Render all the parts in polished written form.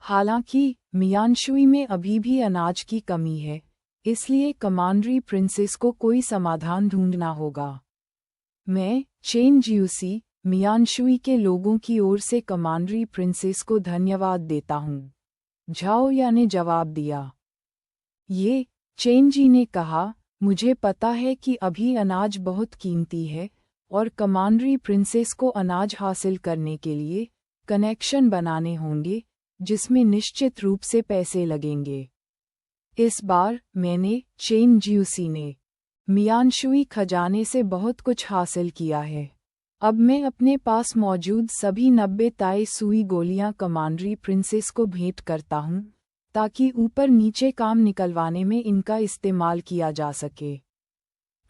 हालांकि मियानशुई में अभी भी अनाज की कमी है, इसलिए कमांडरी प्रिंसेस को कोई समाधान ढूंढना होगा। मैं चेन जियूसी, मियानशुई के लोगों की ओर से कमांडरी प्रिंसेस को धन्यवाद देता हूँ, झाओ या ने जवाब दिया। ये चेन जी ने कहा, मुझे पता है कि अभी अनाज बहुत कीमती है और कमांडरी प्रिंसेस को अनाज हासिल करने के लिए कनेक्शन बनाने होंगे, जिसमें निश्चित रूप से पैसे लगेंगे। इस बार मैंने, चेन जियूसी ने, मियानशुई खजाने से बहुत कुछ हासिल किया है। अब मैं अपने पास मौजूद सभी 90 ताई सुई गोलियां कमांडरी प्रिंसेस को भेंट करता हूं, ताकि ऊपर नीचे काम निकलवाने में इनका इस्तेमाल किया जा सके।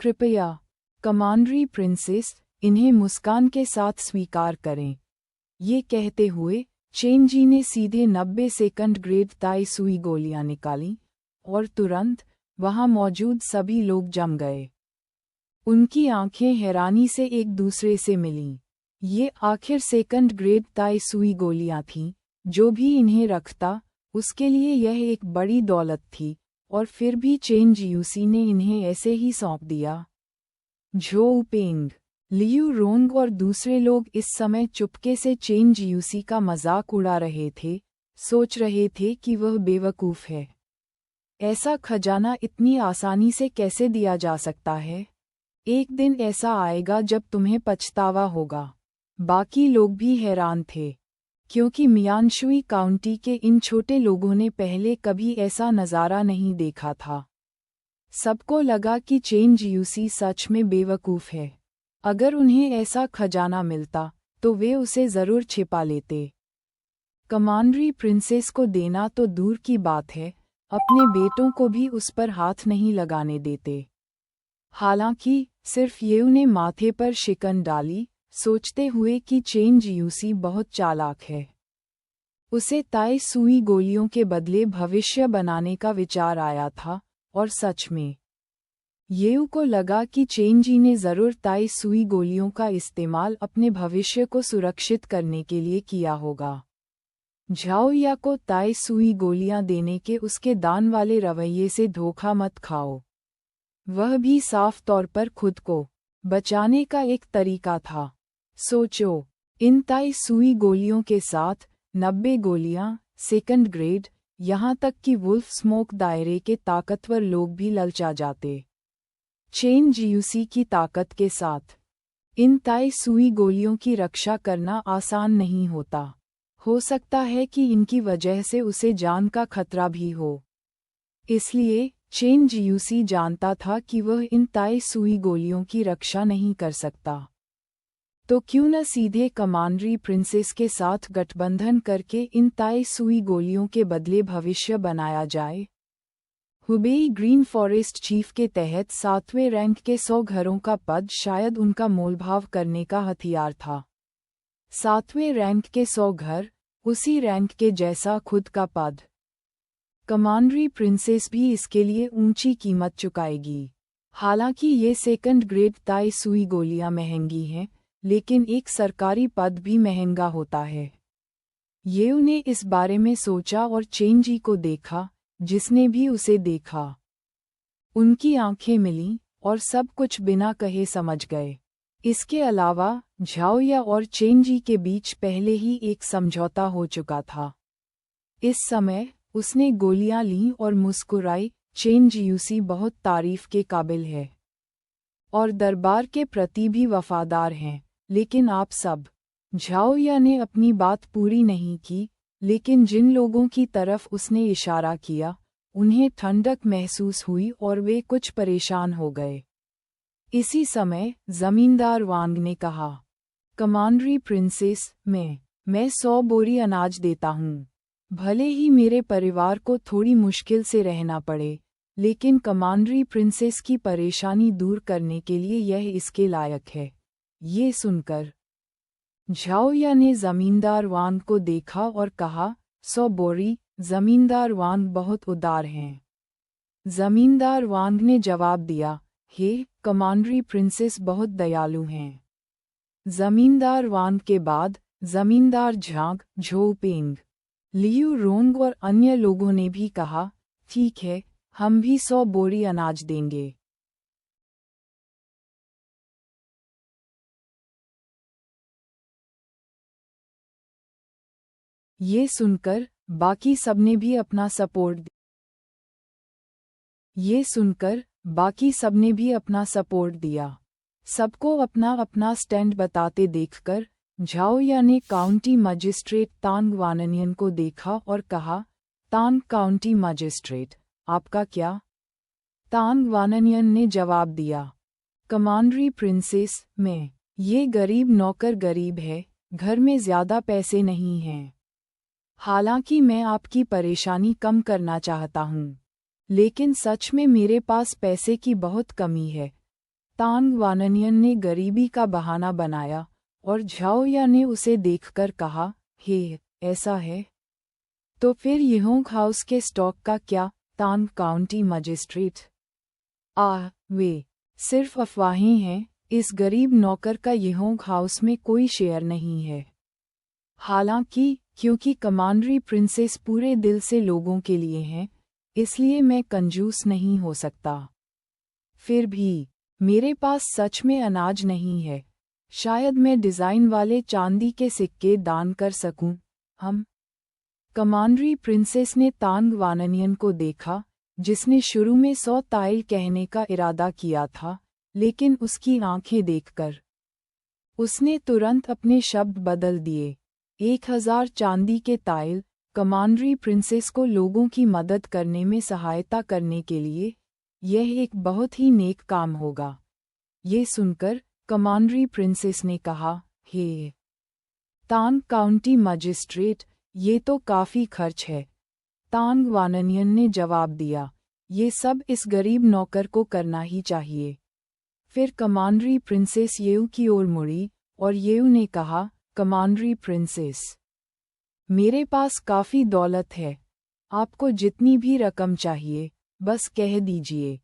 कृपया कमांडरी प्रिंसेस, इन्हें मुस्कान के साथ स्वीकार करें। ये कहते हुए चेन जी ने सीधे 90 सेकंड ग्रेड ताई सुई गोलियां निकाली और तुरंत वहां मौजूद सभी लोग जम गए। उनकी आंखें हैरानी से एक दूसरे से मिलीं। ये आखिर सेकंड ग्रेड ताई सुई गोलियां थीं, जो भी इन्हें रखता उसके लिए यह एक बड़ी दौलत थी, और फिर भी चेन जियूसी ने इन्हें ऐसे ही सौंप दिया। झोउ पेंग, लियू रोंग और दूसरे लोग इस समय चुपके से चेन जियूसी का मजाक उड़ा रहे थे, सोच रहे थे कि वह बेवकूफ़ है। ऐसा खजाना इतनी आसानी से कैसे दिया जा सकता है? एक दिन ऐसा आएगा जब तुम्हें पछतावा होगा। बाकी लोग भी हैरान थे, क्योंकि मियानशुई काउंटी के इन छोटे लोगों ने पहले कभी ऐसा नज़ारा नहीं देखा था। सबको लगा कि चेन जियूसी सच में बेवकूफ़ है। अगर उन्हें ऐसा खजाना मिलता तो वे उसे ज़रूर छिपा लेते। कमांडरी प्रिंसेस को देना तो दूर की बात है, अपने बेटों को भी उस पर हाथ नहीं लगाने देते। हालांकि सिर्फ येऊ ने माथे पर शिकन डाली, सोचते हुए कि चेन जियूसी बहुत चालाक है। उसे ताई सुई गोलियों के बदले भविष्य बनाने का विचार आया था, और सच में येऊ को लगा कि चेन जी ने ज़रूर ताई सुई गोलियों का इस्तेमाल अपने भविष्य को सुरक्षित करने के लिए किया होगा। झाओ या को ताई सुई गोलियां देने के उसके दान वाले रवैये से धोखा मत खाओ। वह भी साफ तौर पर खुद को बचाने का एक तरीका था। सोचो, इन ताई सुई गोलियों के साथ 90 गोलियां, सेकंड ग्रेड, यहाँ तक कि वुल्फ स्मोक दायरे के ताकतवर लोग भी ललचा जाते। चेन जियूसी की ताकत के साथ इन ताई सुई गोलियों की रक्षा करना आसान नहीं होता। हो सकता है कि इनकी वजह से उसे जान का खतरा भी हो। इसलिए चेन जियूसी जानता था कि वह इन ताई सुई गोलियों की रक्षा नहीं कर सकता। तो क्यों न सीधे कमांडरी प्रिंसेस के साथ गठबंधन करके इन ताई सुई गोलियों के बदले भविष्य बनाया जाए। हुबेई ग्रीन फॉरेस्ट चीफ के तहत 7वें रैंक के 100 घरों का पद शायद उनका मोलभाव करने का हथियार था। 7वें रैंक के 100 घर, उसी रैंक के जैसा खुद का पद। कमांडरी प्रिंसेस भी इसके लिए ऊंची कीमत चुकाएगी। हालांकि ये सेकंड ग्रेड ताई सुई गोलियां महंगी हैं, लेकिन एक सरकारी पद भी महंगा होता है। येऊ ने इस बारे में सोचा और चेन जी को देखा, जिसने भी उसे देखा। उनकी आंखें मिलीं और सब कुछ बिना कहे समझ गए। इसके अलावा झाओया और चेन जी के बीच पहले ही एक समझौता हो चुका था। इस समय उसने गोलियां लीं और मुस्कुराई। चेन जियूसी बहुत तारीफ के काबिल है और दरबार के प्रति भी वफादार हैं, लेकिन आप सब। झाओया ने अपनी बात पूरी नहीं की, लेकिन जिन लोगों की तरफ उसने इशारा किया, उन्हें ठंडक महसूस हुई और वे कुछ परेशान हो गए। इसी समय जमींदार वांग ने कहा, कमांडरी प्रिंसेस, मैं 100 बोरी अनाज देता हूँ। भले ही मेरे परिवार को थोड़ी मुश्किल से रहना पड़े, लेकिन कमांडरी प्रिंसेस की परेशानी दूर करने के लिए यह इसके लायक है। ये सुनकर झाओया ने जमींदार वांग को देखा और कहा, 100 बोरी। जमींदार वांग बहुत उदार हैं। जमींदार वांग ने जवाब दिया, हे कमांडरी प्रिंसेस बहुत दयालु हैं। जमींदार वांग के बाद जमींदार झांग झोउपेंग, लियू रोंग और अन्य लोगों ने भी कहा, ठीक है, हम भी 100 बोरी अनाज देंगे। ये सुनकर बाकी सबने भी अपना सपोर्ट दिया। सबको अपना अपना स्टैंड बताते देखकर झाओया ने काउंटी मजिस्ट्रेट तांग वाननियन को देखा और कहा, तांग काउंटी मजिस्ट्रेट, आपका क्या? तांग वाननियन ने जवाब दिया, कमांडरी प्रिंसेस, ये गरीब नौकर गरीब है, घर में ज्यादा पैसे नहीं हैं। हालांकि मैं आपकी परेशानी कम करना चाहता हूँ, लेकिन सच में मेरे पास पैसे की बहुत कमी है। तांग वाननियन ने गरीबी का बहाना बनाया और झाओया ने उसे देखकर कहा, हे, ऐसा है? तो फिर यहोंग हाउस के स्टॉक का क्या? तांग काउंटी मजिस्ट्रेट, वे सिर्फ अफवाहें हैं, इस गरीब नौकर का यहोंग हाउस में कोई शेयर नहीं है। हालांकि क्योंकि कमांडरी प्रिंसेस पूरे दिल से लोगों के लिए हैं, इसलिए मैं कंजूस नहीं हो सकता। फिर भी मेरे पास सच में अनाज नहीं है। शायद मैं डिज़ाइन वाले चांदी के सिक्के दान कर सकूं। हम कमांडरी प्रिंसेस ने तांग वाननियन को देखा, जिसने शुरू में 100 ताइल कहने का इरादा किया था, लेकिन उसकी आंखें देखकर उसने तुरंत अपने शब्द बदल दिए। 1000 चांदी के ताइल, कमांडरी प्रिंसेस को लोगों की मदद करने में सहायता करने के लिए, यह एक बहुत ही नेक काम होगा। ये सुनकर कमांडरी प्रिंसेस ने कहा, हे तांग काउंटी मजिस्ट्रेट, ये तो काफ़ी खर्च है। तांग वाननियन ने जवाब दिया, ये सब इस गरीब नौकर को करना ही चाहिए। फिर कमांडरी प्रिंसेस येऊ की ओर मुड़ी और येऊ ने कहा, कमांडरी प्रिंसेस, मेरे पास काफ़ी दौलत है, आपको जितनी भी रकम चाहिए, बस कह दीजिए।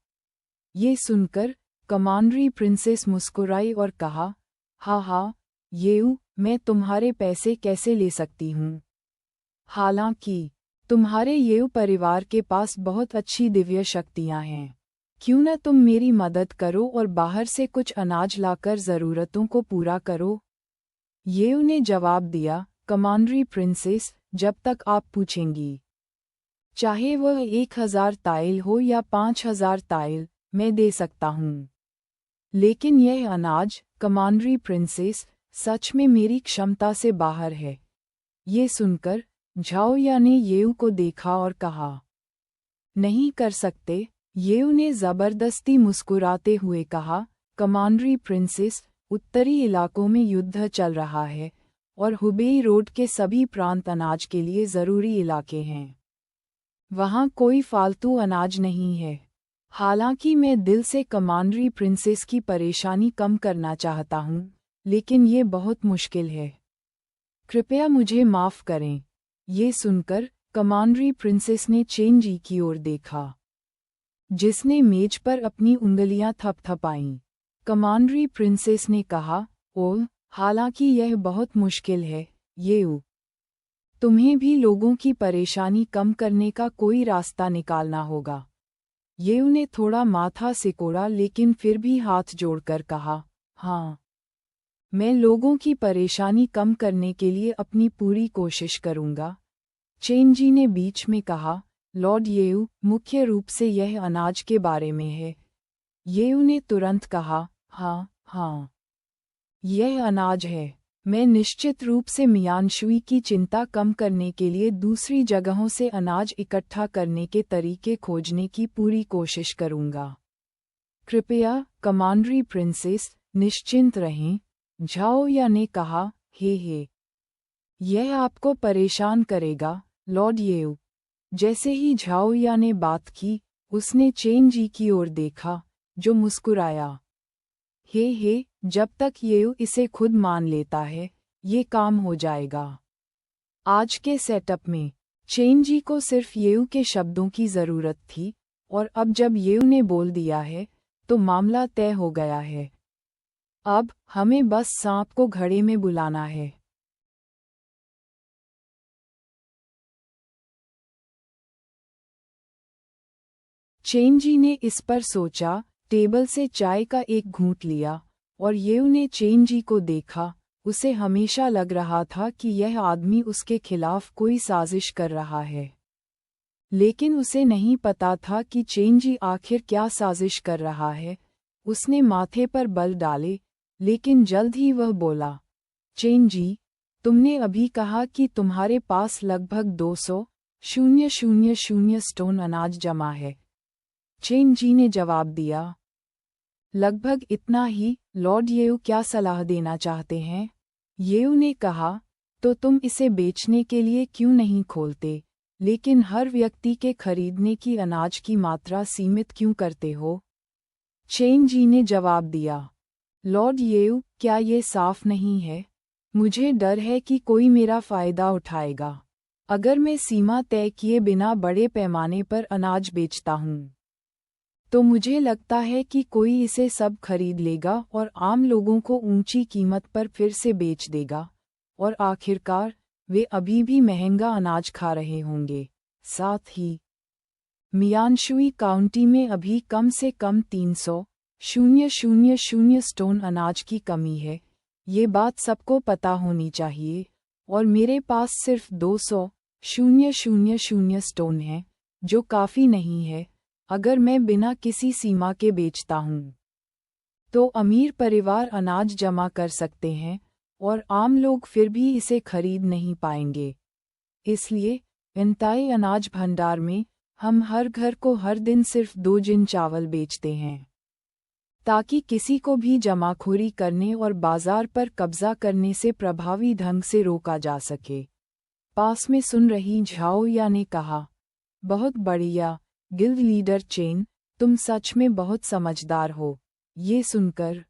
ये सुनकर कमांडरी प्रिंसेस मुस्कुराई और कहा, हाँ, येऊ, मैं तुम्हारे पैसे कैसे ले सकती हूँ? हालांकि तुम्हारे येऊ परिवार के पास बहुत अच्छी दिव्य शक्तियाँ हैं। क्यों न तुम मेरी मदद करो और बाहर से कुछ अनाज लाकर ज़रूरतों को पूरा करो? येऊ ने जवाब दिया, कमांडरी प्रिंसेस, जब तक आप पूछेंगी, चाहे वह 1000 ताइल हो या 5000 ताइल, मैं दे सकता हूँ। लेकिन यह अनाज, कमांडरी प्रिंसेस, सच में मेरी क्षमता से बाहर है। ये सुनकर झाओया ने येऊ को देखा और कहा, नहीं कर सकते। येऊ ने जबरदस्ती मुस्कुराते हुए कहा, कमांडरी प्रिंसेस, उत्तरी इलाकों में युद्ध चल रहा है और हुबेई रोड के सभी प्रांत अनाज के लिए ज़रूरी इलाके हैं। वहाँ कोई फालतू अनाज नहीं है। हालांकि मैं दिल से कमांडरी प्रिंसेस की परेशानी कम करना चाहता हूँ, लेकिन ये बहुत मुश्किल है। कृपया मुझे माफ़ करें। ये सुनकर कमांडरी प्रिंसेस ने चेंजी की ओर देखा, जिसने मेज पर अपनी उंगलियां थपथपाईं। कमांडरी प्रिंसेस ने कहा, ओह, हालांकि यह बहुत मुश्किल है, येऊ। तुम्हें भी लोगों की परेशानी कम करने का कोई रास्ता निकालना होगा। येऊ ने थोड़ा माथा सिकोड़ा लेकिन फिर भी हाथ जोड़कर कहा, हाँ, मैं लोगों की परेशानी कम करने के लिए अपनी पूरी कोशिश करूंगा। चेंजी ने बीच में कहा, लॉर्ड येऊ, मुख्य रूप से यह अनाज के बारे में है। येऊ ने तुरंत कहा, हाँ, यह अनाज है। मैं निश्चित रूप से मियानशुई की चिंता कम करने के लिए दूसरी जगहों से अनाज इकट्ठा करने के तरीके खोजने की पूरी कोशिश करूंगा। कृपया, कमांडरी प्रिंसेस, निश्चिंत रहें। झाओया ने कहा, हे, यह आपको परेशान करेगा, लॉर्ड येऊ। जैसे ही झाओया ने बात की, उसने चेंजी की ओर देखा, जो मुस्कुराया। हे, जब तक येऊ इसे खुद मान लेता है, ये काम हो जाएगा। आज के सेटअप में चेंजी को सिर्फ येऊ के शब्दों की ज़रूरत थी, और अब जब येऊ ने बोल दिया है, तो मामला तय हो गया है। अब हमें बस सांप को घड़े में बुलाना है। चेन जी ने इस पर सोचा, टेबल से चाय का एक घूंट लिया, और येऊ ने चेन जी को देखा। उसे हमेशा लग रहा था कि यह आदमी उसके खिलाफ कोई साजिश कर रहा है, लेकिन उसे नहीं पता था कि चेन जी आखिर क्या साजिश कर रहा है। उसने माथे पर बल डाले, लेकिन जल्द ही वह बोला, चेन जी, तुमने अभी कहा कि तुम्हारे पास लगभग 200,000 स्टोन अनाज जमा है। चेन जी ने जवाब दिया, लगभग इतना ही। लॉर्ड येऊ क्या सलाह देना चाहते हैं? येऊ ने कहा, तो तुम इसे बेचने के लिए क्यों नहीं खोलते, लेकिन हर व्यक्ति के खरीदने की अनाज की मात्रा सीमित क्यों करते हो? चेन जी ने जवाब दिया, लॉर्ड येऊ, क्या ये साफ नहीं है? मुझे डर है कि कोई मेरा फायदा उठाएगा अगर मैं सीमा तय किए बिना बड़े पैमाने पर अनाज बेचता हूँ। तो मुझे लगता है कि कोई इसे सब खरीद लेगा और आम लोगों को ऊंची कीमत पर फिर से बेच देगा, और आखिरकार वे अभी भी महंगा अनाज खा रहे होंगे। साथ ही मियानशुई काउंटी में अभी कम से कम 300,000 स्टोन अनाज की कमी है। ये बात सबको पता होनी चाहिए, और मेरे पास सिर्फ 200,000 स्टोन हैं, जो काफ़ी नहीं है। अगर मैं बिना किसी सीमा के बेचता हूँ, तो अमीर परिवार अनाज जमा कर सकते हैं, और आम लोग फिर भी इसे खरीद नहीं पाएंगे। इसलिए इंताई अनाज भंडार में हम हर घर को हर दिन सिर्फ 2 जिन चावल बेचते हैं, ताकि किसी को भी जमाखोरी करने और बाजार पर कब्जा करने से प्रभावी ढंग से रोका जा सके। पास में सुन रही झाओ या ने कहा, बहुत बढ़िया गिल्ड लीडर चेन, तुम सच में बहुत समझदार हो। ये सुनकर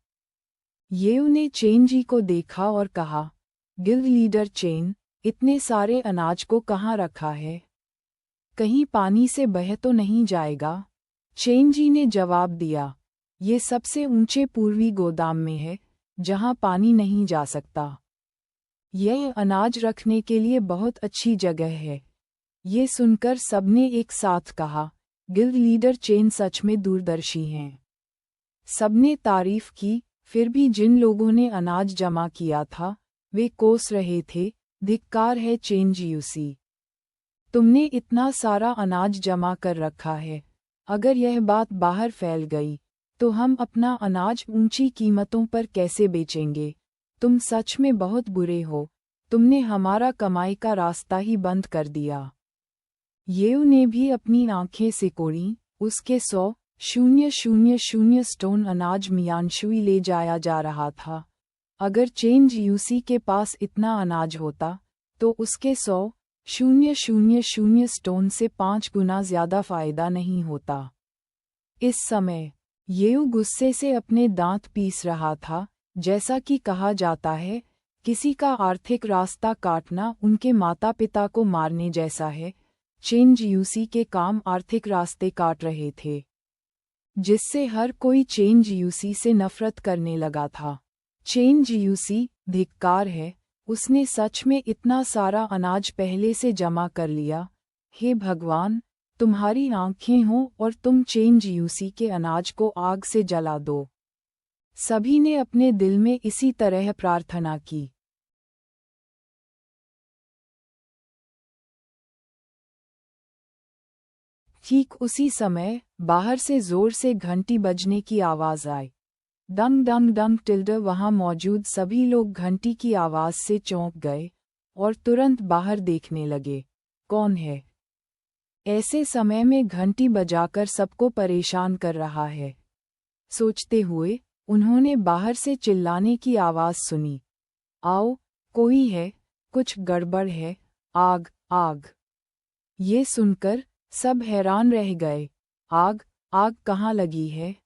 येऊ ने चेन जी को देखा और कहा, गिल्ड लीडर चेन, इतने सारे अनाज को कहाँ रखा है? कहीं पानी से बह तो नहीं जाएगा? चेन जी ने जवाब दिया, ये सबसे ऊंचे पूर्वी गोदाम में है, जहाँ पानी नहीं जा सकता। यह अनाज रखने के लिए बहुत अच्छी जगह है। ये सुनकर सबने एक साथ कहा, गिल्ड लीडर चेन सच में दूरदर्शी हैं। सबने तारीफ की। फिर भी जिन लोगों ने अनाज जमा किया था, वे कोस रहे थे, धिक्कार है चेन जीयूसी, तुमने इतना सारा अनाज जमा कर रखा है। अगर यह बात बाहर फैल गई, तो हम अपना अनाज ऊंची कीमतों पर कैसे बेचेंगे? तुम सच में बहुत बुरे हो, तुमने हमारा कमाई का रास्ता ही बंद कर दिया। येऊ ने भी अपनी आंखें सिकोड़ी। उसके 100,000 स्टोन अनाज मियानशुई ले जाया जा रहा था। अगर चेन जीयूसी के पास इतना अनाज होता, तो उसके 100,000 स्टोन से 5 गुना ज्यादा फायदा नहीं होता। इस समय येऊ गुस्से से अपने दांत पीस रहा था। जैसा कि कहा जाता है, किसी का आर्थिक रास्ता काटना उनके माता पिता को मारने जैसा है। चेन जीयूसी के काम आर्थिक रास्ते काट रहे थे, जिससे हर कोई चेन जीयूसी से नफरत करने लगा था। चेन जीयूसी, धिक्कार है, उसने सच में इतना सारा अनाज पहले से जमा कर लिया। हे भगवान, तुम्हारी आंखें हों और तुम चेन जीयूसी के अनाज को आग से जला दो। सभी ने अपने दिल में इसी तरह प्रार्थना की। ठीक उसी समय बाहर से जोर से घंटी बजने की आवाज आई। डंग डंग डंग टिल्डर। वहां मौजूद सभी लोग घंटी की आवाज से चौंक गए और तुरंत बाहर देखने लगे। कौन है ऐसे समय में घंटी बजाकर सबको परेशान कर रहा है? सोचते हुए उन्होंने बाहर से चिल्लाने की आवाज सुनी। आओ, कोई है, कुछ गड़बड़ है, आग आग। ये सुनकर सब हैरान रह गए। आग आग कहाँ लगी है?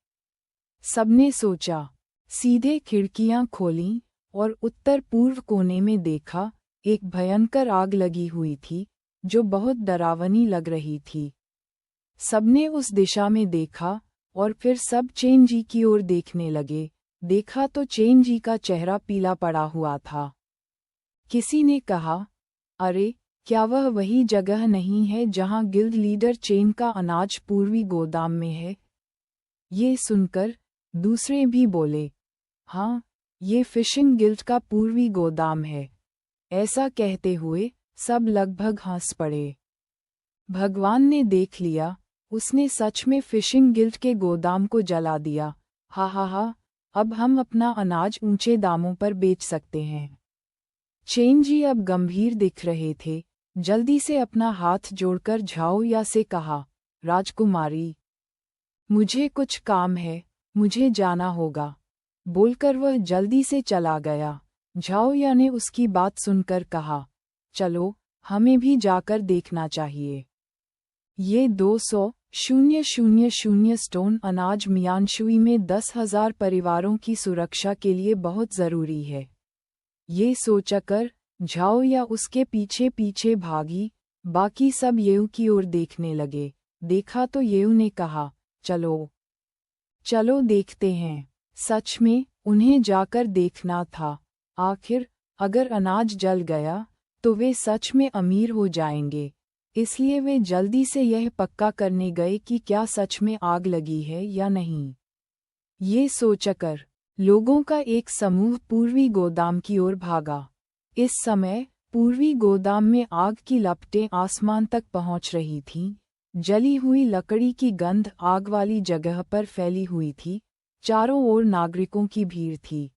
सबने सोचा। सीधे खिड़कियां खोलीं और उत्तर पूर्व कोने में देखा, एक भयंकर आग लगी हुई थी, जो बहुत डरावनी लग रही थी। सबने उस दिशा में देखा और फिर सब चेन जी की ओर देखने लगे। देखा तो चेन जी का चेहरा पीला पड़ा हुआ था। किसी ने कहा, अरे, क्या वह वही जगह नहीं है जहां गिल्ड लीडर चेन का अनाज पूर्वी गोदाम में है? ये सुनकर दूसरे भी बोले, हाँ, ये फिशिंग गिल्ड का पूर्वी गोदाम है। ऐसा कहते हुए सब लगभग हंस पड़े। भगवान ने देख लिया, उसने सच में फिशिंग गिल्ड के गोदाम को जला दिया। हा हा हा, अब हम अपना अनाज ऊंचे दामों पर बेच सकते हैं। चेन जी अब गंभीर दिख रहे थे। जल्दी से अपना हाथ जोड़कर झाओया से कहा, राजकुमारी, मुझे कुछ काम है, मुझे जाना होगा। बोलकर वह जल्दी से चला गया। झाओया ने उसकी बात सुनकर कहा, चलो, हमें भी जाकर देखना चाहिए। ये 200,000 स्टोन अनाज मियानशुई में 10,000 परिवारों की सुरक्षा के लिए बहुत जरूरी है। ये सोचकर झाओया उसके पीछे पीछे भागी। बाकी सब येऊ की ओर देखने लगे। देखा तो येऊ ने कहा, चलो चलो देखते हैं। सच में उन्हें जाकर देखना था। आखिर अगर अनाज जल गया तो वे सच में अमीर हो जाएंगे। इसलिए वे जल्दी से यह पक्का करने गए कि क्या सच में आग लगी है या नहीं। ये सोचकर लोगों का एक समूह पूर्वी गोदाम की ओर भागा। इस समय पूर्वी गोदाम में आग की लपटें आसमान तक पहुंच रही थीं। जली हुई लकड़ी की गंध आग वाली जगह पर फैली हुई थी। चारों ओर नागरिकों की भीड़ थी,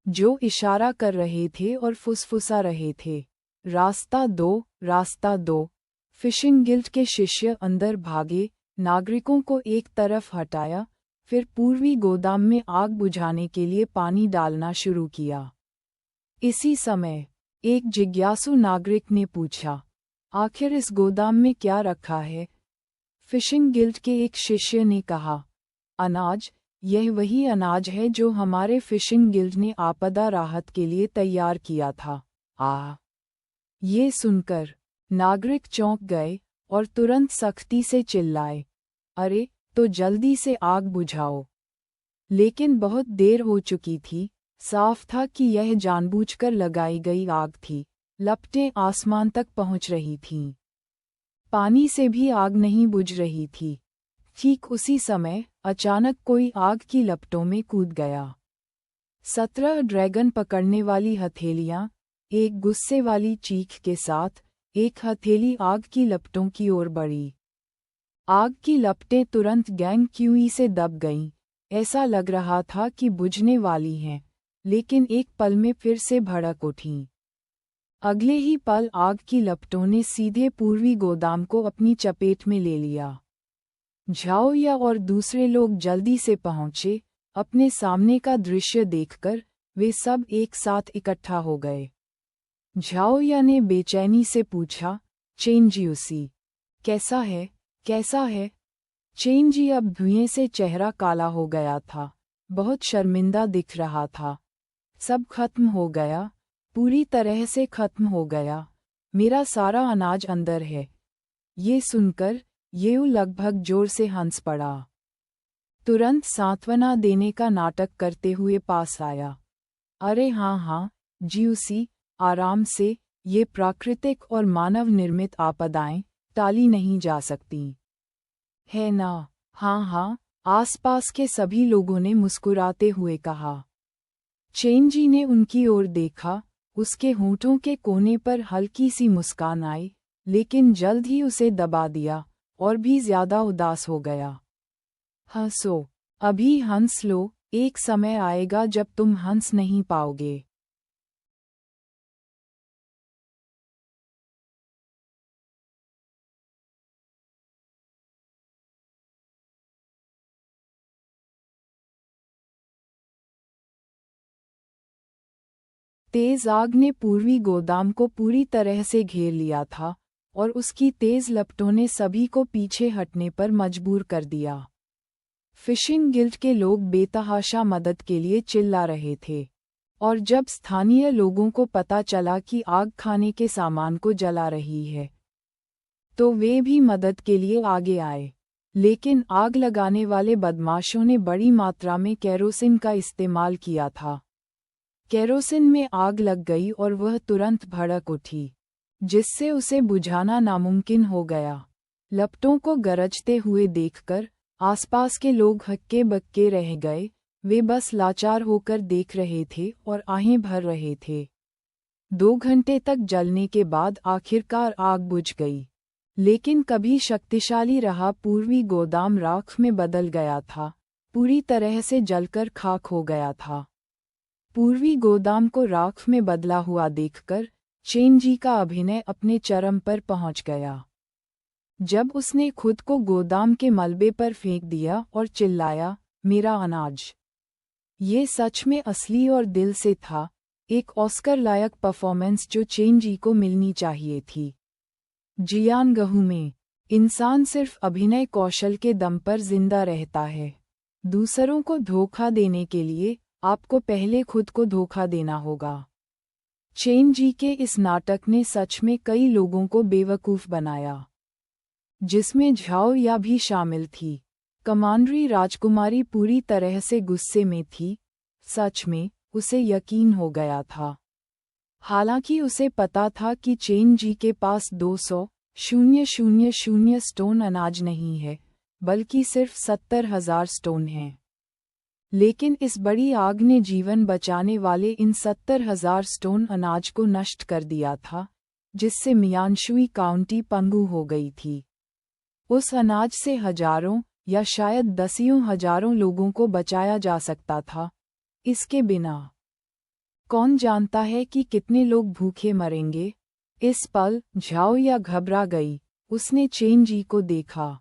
जो इशारा कर रहे थे और फुसफुसा रहे थे, रास्ता दो, रास्ता दो। फिशिंग गिल्ड के शिष्य अंदर भागे, नागरिकों को एक तरफ हटाया, फिर पूर्वी गोदाम में आग बुझाने के लिए पानी डालना शुरू किया। इसी समय एक जिज्ञासु नागरिक ने पूछा, आखिर इस गोदाम में क्या रखा है? फिशिंग गिल्ड के एक शिष्य ने कहा, अनाज, यह वही अनाज है जो हमारे फिशिंग गिल्ड ने आपदा राहत के लिए तैयार किया था। ये सुनकर नागरिक चौंक गए और तुरंत सख्ती से चिल्लाए, अरे, तो जल्दी से आग बुझाओ। लेकिन बहुत देर हो चुकी थी। साफ था कि यह जानबूझकर लगाई गई आग थी। लपटें आसमान तक पहुंच रही थीं। पानी से भी आग नहीं बुझ रही थी। ठीक उसी समय अचानक कोई आग की लपटों में कूद गया। 17 ड्रैगन पकड़ने वाली हथेलियां एक गुस्से वाली चीख के साथ एक हथेली आग की लपटों की ओर बढ़ी। आग की लपटें तुरंत गैंग क्यूई से दब गईं। ऐसा लग रहा था कि बुझने वाली हैं, लेकिन एक पल में फिर से भड़क उठीं। अगले ही पल आग की लपटों ने सीधे पूर्वी गोदाम को अपनी चपेट में ले लिया। झाओया और दूसरे लोग जल्दी से पहुंचे। अपने सामने का दृश्य देखकर वे सब एक साथ इकट्ठा हो गए। झाओया ने बेचैनी से पूछा, चेनजियुसी, कैसा है, कैसा है? चेनजी अब धुएं से चेहरा काला हो गया था, बहुत शर्मिंदा दिख रहा था। सब खत्म हो गया, पूरी तरह से खत्म हो गया। मेरा सारा अनाज अंदर है। ये सुनकर येऊ लगभग जोर से हंस पड़ा। तुरंत सांत्वना देने का नाटक करते हुए पास आया। अरे हाँ हाँ, जियूसी, आराम से, ये प्राकृतिक और मानव निर्मित आपदाएं टाली नहीं जा सकती, है ना? हाँ हाँ, आसपास के सभी लोगों ने मुस्कुराते हुए कहा। चेनजी ने उनकी ओर देखा। उसके होंठों के कोने पर हल्की सी मुस्कान आई, लेकिन जल्द ही उसे दबा दिया और भी ज्यादा उदास हो गया। हंसो, अभी हंस लो, एक समय आएगा जब तुम हंस नहीं पाओगे। तेज आग ने पूर्वी गोदाम को पूरी तरह से घेर लिया था और उसकी तेज लपटों ने सभी को पीछे हटने पर मजबूर कर दिया। फिशिंग गिल्ड के लोग बेतहाशा मदद के लिए चिल्ला रहे थे, और जब स्थानीय लोगों को पता चला कि आग खाने के सामान को जला रही है, तो वे भी मदद के लिए आगे आए। लेकिन आग लगाने वाले बदमाशों ने बड़ी मात्रा में केरोसिन का इस्तेमाल किया था। केरोसिन में आग लग गई और वह तुरंत भड़क उठी। जिससे उसे बुझाना नामुमकिन हो गया। लपटों को गरजते हुए देखकर आसपास के लोग हक्के बक्के रह गए, वे बस लाचार होकर देख रहे थे और आहें भर रहे थे। 2 घंटे तक जलने के बाद आखिरकार आग बुझ गई, लेकिन कभी शक्तिशाली रहा पूर्वी गोदाम राख में बदल गया था, पूरी तरह से जलकर खाक हो गया था। पूर्वी गोदाम को राख में बदला हुआ देखकर चेन जी का अभिनय अपने चरम पर पहुंच गया। जब उसने खुद को गोदाम के मलबे पर फेंक दिया और चिल्लाया, मेरा अनाज! ये सच में असली और दिल से था, एक ऑस्कर लायक परफॉर्मेंस जो चेन जी को मिलनी चाहिए थी। जियान गहू में इंसान सिर्फ अभिनय कौशल के दम पर जिंदा रहता है। दूसरों को धोखा देने के लिए आपको पहले खुद को धोखा देना होगा। चेन जी के इस नाटक ने सच में कई लोगों को बेवकूफ़ बनाया, जिसमें झाओ या भी शामिल थी। कमांडरी राजकुमारी पूरी तरह से गुस्से में थी, सच में उसे यकीन हो गया था। हालांकि उसे पता था कि चेन जी के पास 200,000 स्टोन अनाज नहीं है, बल्कि सिर्फ 70,000 स्टोन हैं। लेकिन इस बड़ी आग ने जीवन बचाने वाले इन 70,000 स्टोन अनाज को नष्ट कर दिया था, जिससे मियानशुई काउंटी पंगु हो गई थी। उस अनाज से हजारों या शायद दसियों हजारों लोगों को बचाया जा सकता था। इसके बिना कौन जानता है कि कितने लोग भूखे मरेंगे। इस पल झाओ या घबरा गई। उसने चेन जी को देखा,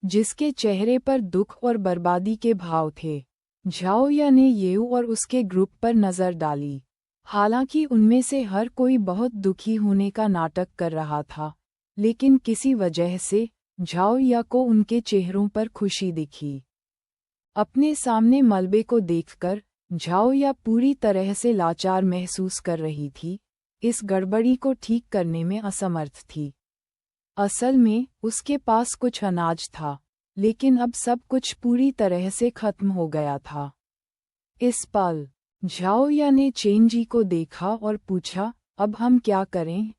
जिसके चेहरे पर दुख और बर्बादी के भाव थे। झाओ या ने येऊ और उसके ग्रुप पर नजर डाली। हालांकि उनमें से हर कोई बहुत दुखी होने का नाटक कर रहा था, लेकिन किसी वजह से झाओ या को उनके चेहरों पर खुशी दिखी। अपने सामने मलबे को देखकर झाओ या पूरी तरह से लाचार महसूस कर रही थी, इस गड़बड़ी को ठीक करने में असमर्थ थी। असल में उसके पास कुछ अनाज था, लेकिन अब सब कुछ पूरी तरह से खत्म हो गया था। इस पल झाओ या ने चेन जी को देखा और पूछा, अब हम क्या करें?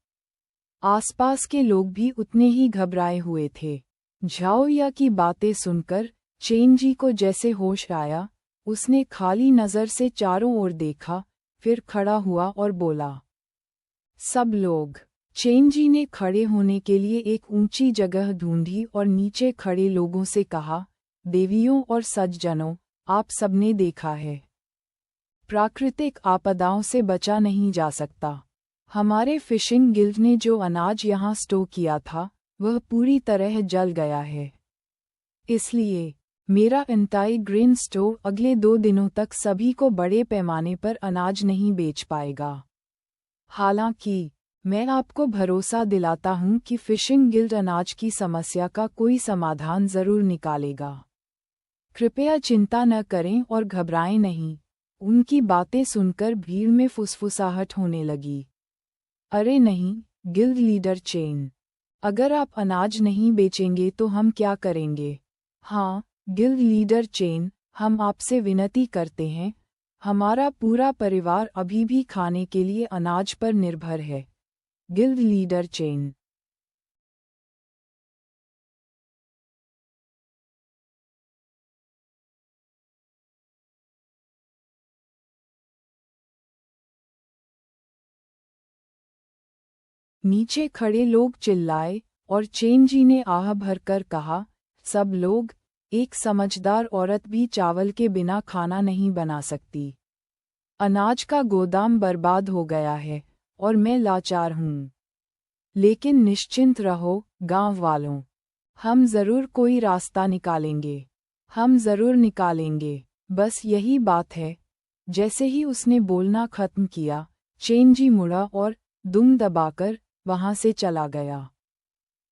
आसपास के लोग भी उतने ही घबराए हुए थे। झाओ या की बातें सुनकर चेन जी को जैसे होश आया, उसने खाली नज़र से चारों ओर देखा, फिर खड़ा हुआ और बोला, सब लोग। चेन जी ने खड़े होने के लिए एक ऊंची जगह ढूंढी और नीचे खड़े लोगों से कहा, देवियों और सज्जनों, आप सबने देखा है, प्राकृतिक आपदाओं से बचा नहीं जा सकता। हमारे फिशिंग गिल्ड ने जो अनाज यहाँ स्टोर किया था, वह पूरी तरह जल गया है। इसलिए मेरा एंटाई ग्रेन स्टोर अगले 2 दिनों तक सभी को बड़े पैमाने पर अनाज नहीं बेच पाएगा। हालांकि मैं आपको भरोसा दिलाता हूं कि फिशिंग गिल्ड अनाज की समस्या का कोई समाधान जरूर निकालेगा। कृपया चिंता न करें और घबराएं नहीं। उनकी बातें सुनकर भीड़ में फुसफुसाहट होने लगी। अरे नहीं, गिल्ड लीडर चेन, अगर आप अनाज नहीं बेचेंगे तो हम क्या करेंगे? हाँ, गिल्ड लीडर चेन, हम आपसे विनती करते हैं, हमारा पूरा परिवार अभी भी खाने के लिए अनाज पर निर्भर है। Guild leader chain. नीचे खड़े लोग चिल्लाए और चेन जी ने आह भरकर कहा, सब लोग, एक समझदार औरत भी चावल के बिना खाना नहीं बना सकती। अनाज का गोदाम बर्बाद हो गया है और मैं लाचार हूँ। लेकिन निश्चिंत रहो गांव वालों, हम जरूर कोई रास्ता निकालेंगे। हम जरूर निकालेंगे, बस यही बात है। जैसे ही उसने बोलना खत्म किया, चेन जी मुड़ा और दुम दबाकर वहां से चला गया।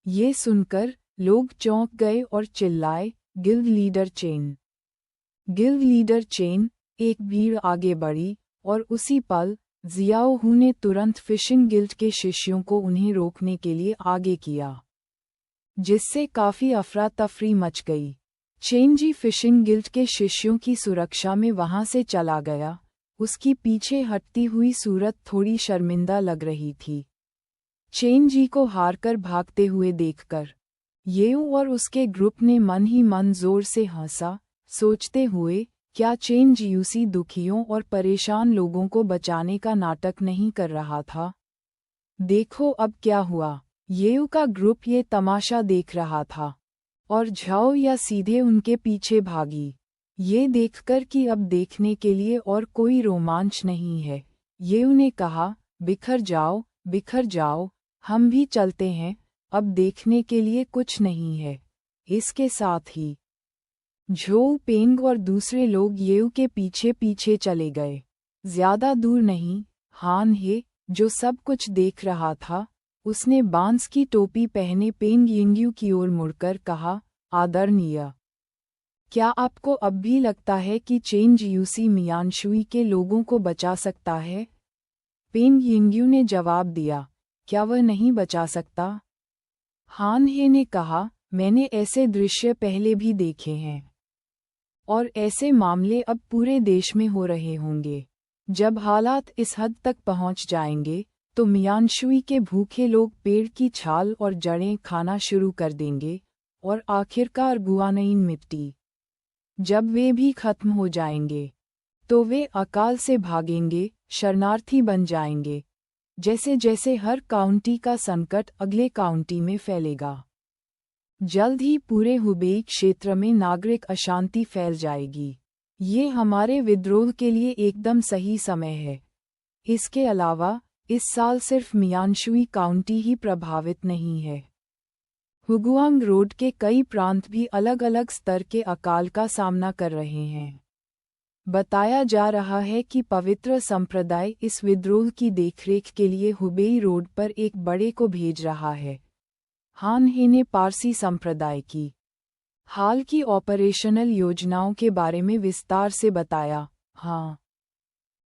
ये सुनकर लोग चौंक गए और चिल्लाए, guild leader chain! Guild leader chain! एक भीड़ आगे बढ़ी और उसी पल जियाओ हू ने तुरंत फिशिंग गिल्ड के शिष्यों को उन्हें रोकने के लिए आगे किया, जिससे काफी अफरा तफरी मच गई। चेन जी फिशिंग गिल्ड के शिष्यों की सुरक्षा में वहां से चला गया। उसकी पीछे हटती हुई सूरत थोड़ी शर्मिंदा लग रही थी। चेन जी को हारकर भागते हुए देखकर येऊ और उसके ग्रुप ने मन ही मन जोर से हंसा, सोचते हुए क्या चेन जियूसी दुखियों और परेशान लोगों को बचाने का नाटक नहीं कर रहा था। देखो अब क्या हुआ। येऊ का ग्रुप ये तमाशा देख रहा था और झाओ या सीधे उनके पीछे भागी। ये देखकर कि अब देखने के लिए और कोई रोमांच नहीं है, येऊ ने कहा, बिखर जाओ, हम भी चलते हैं, अब देखने के लिए कुछ नहीं है। इसके साथ ही झोउ पेंग और दूसरे लोग येऊ के पीछे पीछे चले गए। ज्यादा दूर नहीं, हान हे, जो सब कुछ देख रहा था, उसने बांस की टोपी पहने पेंग यिंग्यू की ओर मुड़कर कहा, आदरणीय, क्या आपको अब भी लगता है कि चेन जियूसी मियानशुई के लोगों को बचा सकता है? पेंग यिंग्यू ने जवाब दिया, क्या वह नहीं बचा सकता? हान हे ने कहा, मैंने ऐसे दृश्य पहले भी देखे हैं और ऐसे मामले अब पूरे देश में हो रहे होंगे। जब हालात इस हद तक पहुंच जाएंगे तो मियानशुई के भूखे लोग पेड़ की छाल और जड़ें खाना शुरू कर देंगे और आखिरकार गुआनइन मिट्टी, जब वे भी खत्म हो जाएंगे तो वे अकाल से भागेंगे, शरणार्थी बन जाएंगे। जैसे जैसे हर काउंटी का संकट अगले काउंटी में फैलेगा, जल्द ही पूरे हुबेई क्षेत्र में नागरिक अशांति फैल जाएगी। ये हमारे विद्रोह के लिए एकदम सही समय है। इसके अलावा इस साल सिर्फ मियानशुई काउंटी ही प्रभावित नहीं है। हुगुआंग रोड के कई प्रांत भी अलग अलग स्तर के अकाल का सामना कर रहे हैं। बताया जा रहा है कि पवित्र संप्रदाय इस विद्रोह की देखरेख के लिए हुबेई रोड पर एक बड़े को भेज रहा है। हान हे ने पारसी संप्रदाय की हाल की ऑपरेशनल योजनाओं के बारे में विस्तार से बताया। हाँ,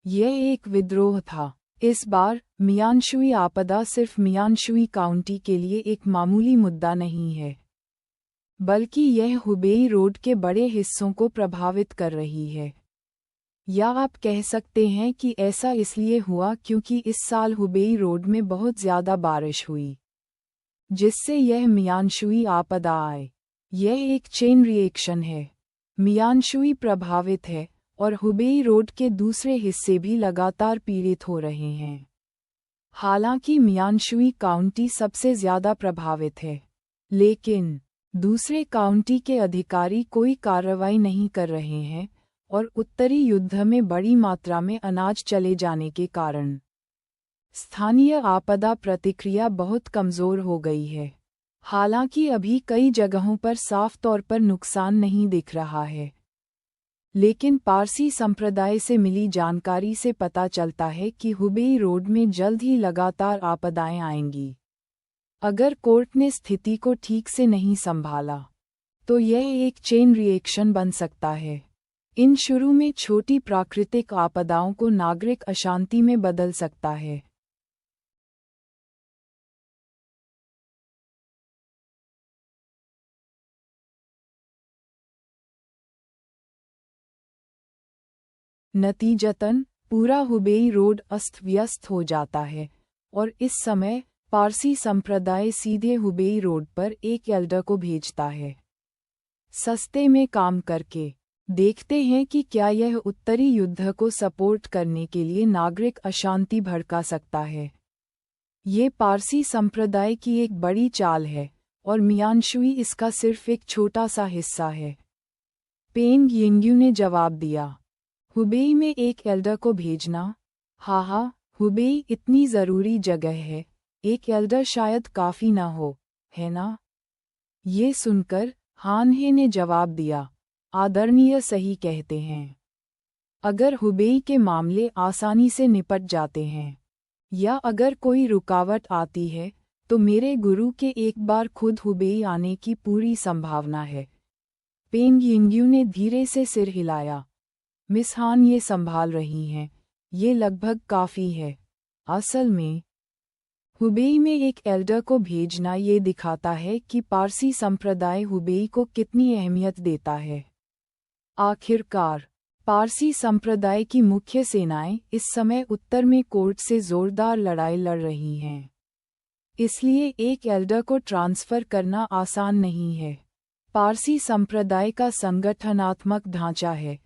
यह एक विद्रोह था। इस बार मियानशुई आपदा सिर्फ मियानशुई काउंटी के लिए एक मामूली मुद्दा नहीं है, बल्कि यह हुबेई रोड के बड़े हिस्सों को प्रभावित कर रही है। या आप कह सकते हैं कि ऐसा इसलिए हुआ क्योंकि इस साल हुबेई रोड में बहुत ज़्यादा बारिश हुई, जिससे यह मियानशुई आपदा आए। यह एक चेन रिएक्शन है। मियानशुई प्रभावित है और हुबेई रोड के दूसरे हिस्से भी लगातार पीड़ित हो रहे हैं। हालांकि मियानशुई काउंटी सबसे ज़्यादा प्रभावित है, लेकिन दूसरे काउंटी के अधिकारी कोई कार्रवाई नहीं कर रहे हैं और उत्तरी युद्ध में बड़ी मात्रा में अनाज चले जाने के कारण स्थानीय आपदा प्रतिक्रिया बहुत कमज़ोर हो गई है। हालांकि अभी कई जगहों पर साफ तौर पर नुकसान नहीं दिख रहा है, लेकिन पारसी संप्रदाय से मिली जानकारी से पता चलता है कि हुबेई रोड में जल्द ही लगातार आपदाएं आएंगी। अगर कोर्ट ने स्थिति को ठीक से नहीं संभाला तो यह एक चेन रिएक्शन बन सकता है। इन शुरू में छोटी प्राकृतिक आपदाओं को नागरिक अशांति में बदल सकता है। नतीजतन पूरा हुबेई रोड अस्त व्यस्त हो जाता है और इस समय पारसी संप्रदाय सीधे हुबेई रोड पर एक एल्डर को भेजता है, सस्ते में काम करके। देखते हैं कि क्या यह उत्तरी युद्ध को सपोर्ट करने के लिए नागरिक अशांति भड़का सकता है। ये पारसी संप्रदाय की एक बड़ी चाल है और मियानशुई इसका सिर्फ एक छोटा सा हिस्सा है। पेंग यिंग्यू ने जवाब दिया, हुबेई में एक एल्डर को भेजना? हाँ, हुबेई इतनी ज़रूरी जगह है, एक एल्डर शायद काफ़ी ना हो, है ना? ये सुनकर हान हे ने जवाब दिया, आदरणीय सही कहते हैं। अगर हुबेई के मामले आसानी से निपट जाते हैं या अगर कोई रुकावट आती है तो मेरे गुरु के एक बार खुद हुबेई आने की पूरी संभावना है। पेंग यिंग्यू ने धीरे से सिर हिलाया। मिस हान ये संभाल रही हैं, ये लगभग काफ़ी है। असल में हुबेई में एक एल्डर को भेजना ये दिखाता है कि पारसी संप्रदाय हुबेई को कितनी अहमियत देता है। आखिरकार पारसी संप्रदाय की मुख्य सेनाएं इस समय उत्तर में कोर्ट से जोरदार लड़ाई लड़ रही हैं। इसलिए एक एल्डर को ट्रांसफ़र करना आसान नहीं है। पारसी संप्रदाय का संगठनात्मक ढांचा है: